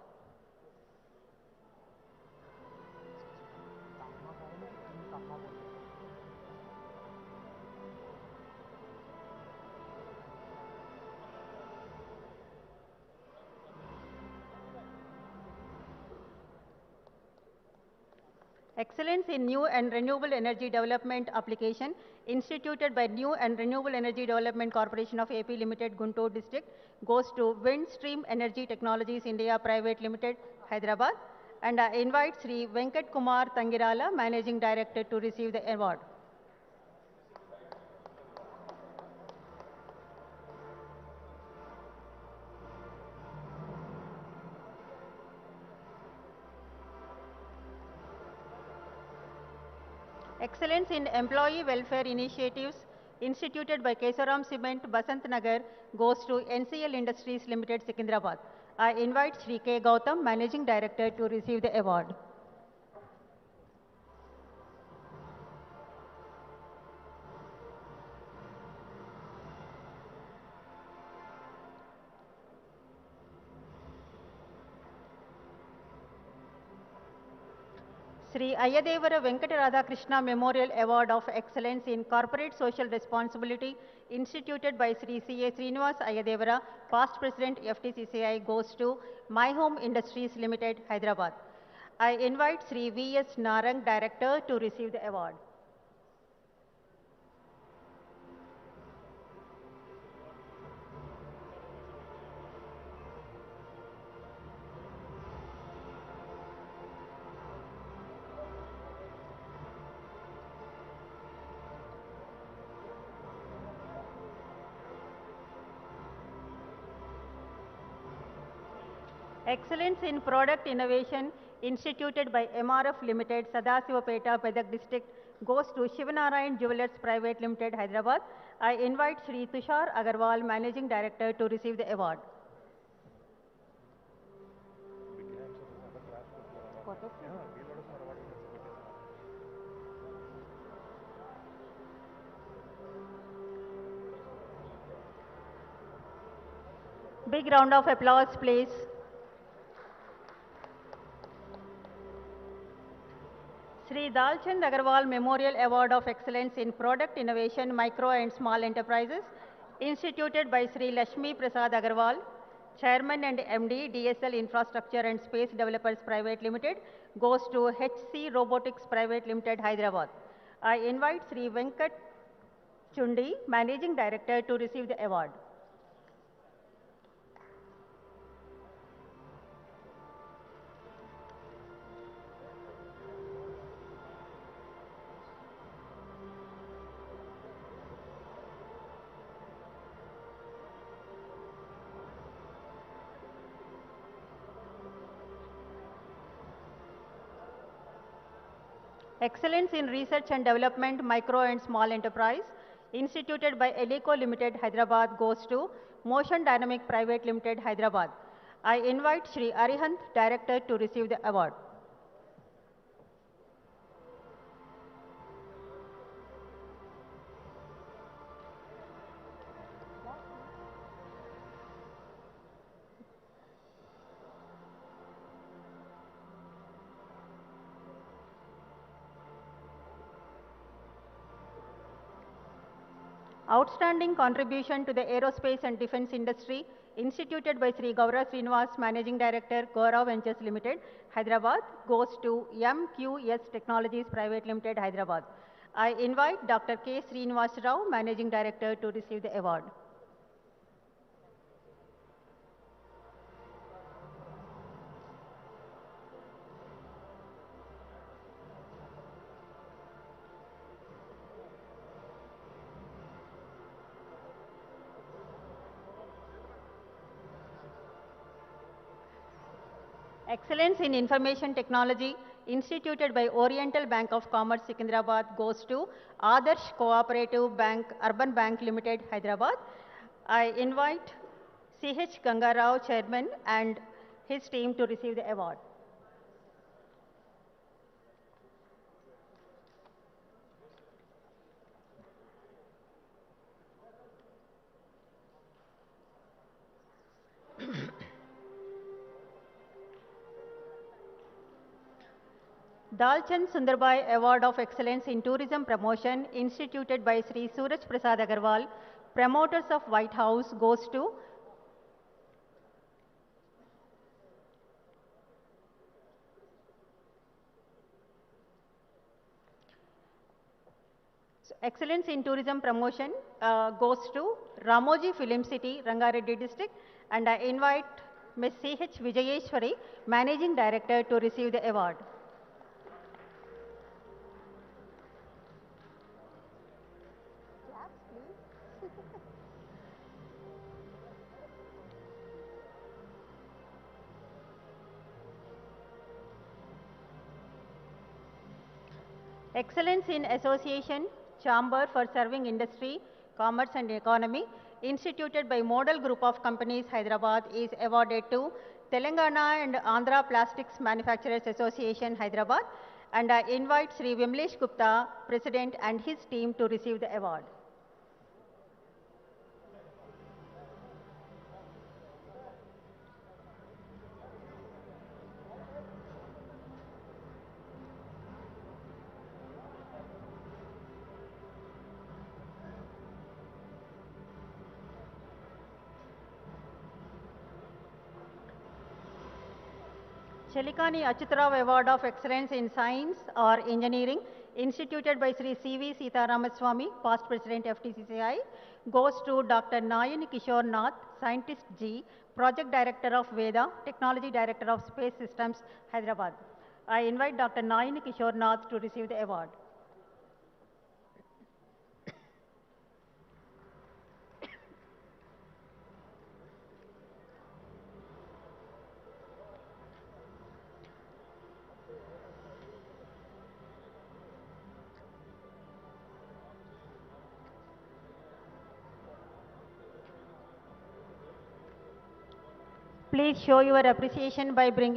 Excellence in New and Renewable Energy Development Application, instituted by New and Renewable Energy Development Corporation of AP Limited, Guntur District, goes to Windstream Energy Technologies India Private Limited, Hyderabad. And I invite Sri Venkat Kumar Tangirala, Managing Director, to receive the award. Excellence in Employee Welfare Initiatives instituted by Kesaram Cement, Basant Nagar, goes to NCL Industries Limited, Secunderabad. I invite Sri K. Gautam, Managing Director, to receive the award. Sri Ayadevara Venkata Krishna Memorial Award of Excellence in Corporate Social Responsibility instituted by Sri C.A. Srinivas Ayadevara, past President FTCCI, goes to My Home Industries Limited, Hyderabad. I invite Sri V.S. Narang, Director, to receive the award. Excellence in Product Innovation instituted by MRF Limited, Sadasivapeta, Pedak District, goes to Shivanarayan Jewelers Private Limited, Hyderabad. I invite Sri Tushar Agarwal, Managing Director, to receive the award. Big round of applause, please. Sri Dalchand Agarwal Memorial Award of Excellence in Product Innovation, Micro and Small Enterprises, instituted by Sri Lashmi Prasad Agarwal, Chairman and MD, DSL Infrastructure and Space Developers Private Limited, goes to HC Robotics Private Limited, Hyderabad. I invite Sri Venkat Chundi, Managing Director, to receive the award. Excellence in Research and Development, Micro and Small Enterprise, instituted by Elico Limited, Hyderabad, goes to Motion Dynamic Private Limited, Hyderabad. I invite Shri Arihant, Director, to receive the award. Outstanding contribution to the aerospace and defense industry, instituted by Sri Gaurav Srinivas, Managing Director, Gaurav Ventures Limited, Hyderabad, goes to MQS Technologies Private Limited, Hyderabad. I invite Dr. K. Srinivas Rao, Managing Director, to receive the award. Excellence in Information Technology, instituted by Oriental Bank of Commerce, Secunderabad, goes to Adarsh Cooperative Bank, Urban Bank Limited, Hyderabad. I invite C.H. Gangarao, Chairman, and his team to receive the award. Dalchand Sundarbai Award of Excellence in Tourism Promotion, instituted by Sri Suraj Prasad Agarwal, promoters of White House, goes to Excellence in Tourism Promotion goes to Ramoji Film City, Rangareddy District, and I invite Ms. C.H. Vijayeshwari, Managing Director, to receive the award. Excellence in Association, Chamber for Serving Industry, Commerce and Economy, instituted by Model Group of Companies, Hyderabad, is awarded to Telangana and Andhra Plastics Manufacturers Association, Hyderabad, and I invite Sri Vimlesh Gupta, President, and his team to receive the award. Chelikani Achutarao Award of Excellence in Science or Engineering, instituted by Sri C.V. Sitaramaswamy, past President FTCCI, goes to Dr. Nayan Kishore Nath, Scientist G, Project Director of Veda, Technology Director of Space Systems, Hyderabad. I invite Dr. Nayan Kishore Nath to receive the award. Please show your appreciation by bringing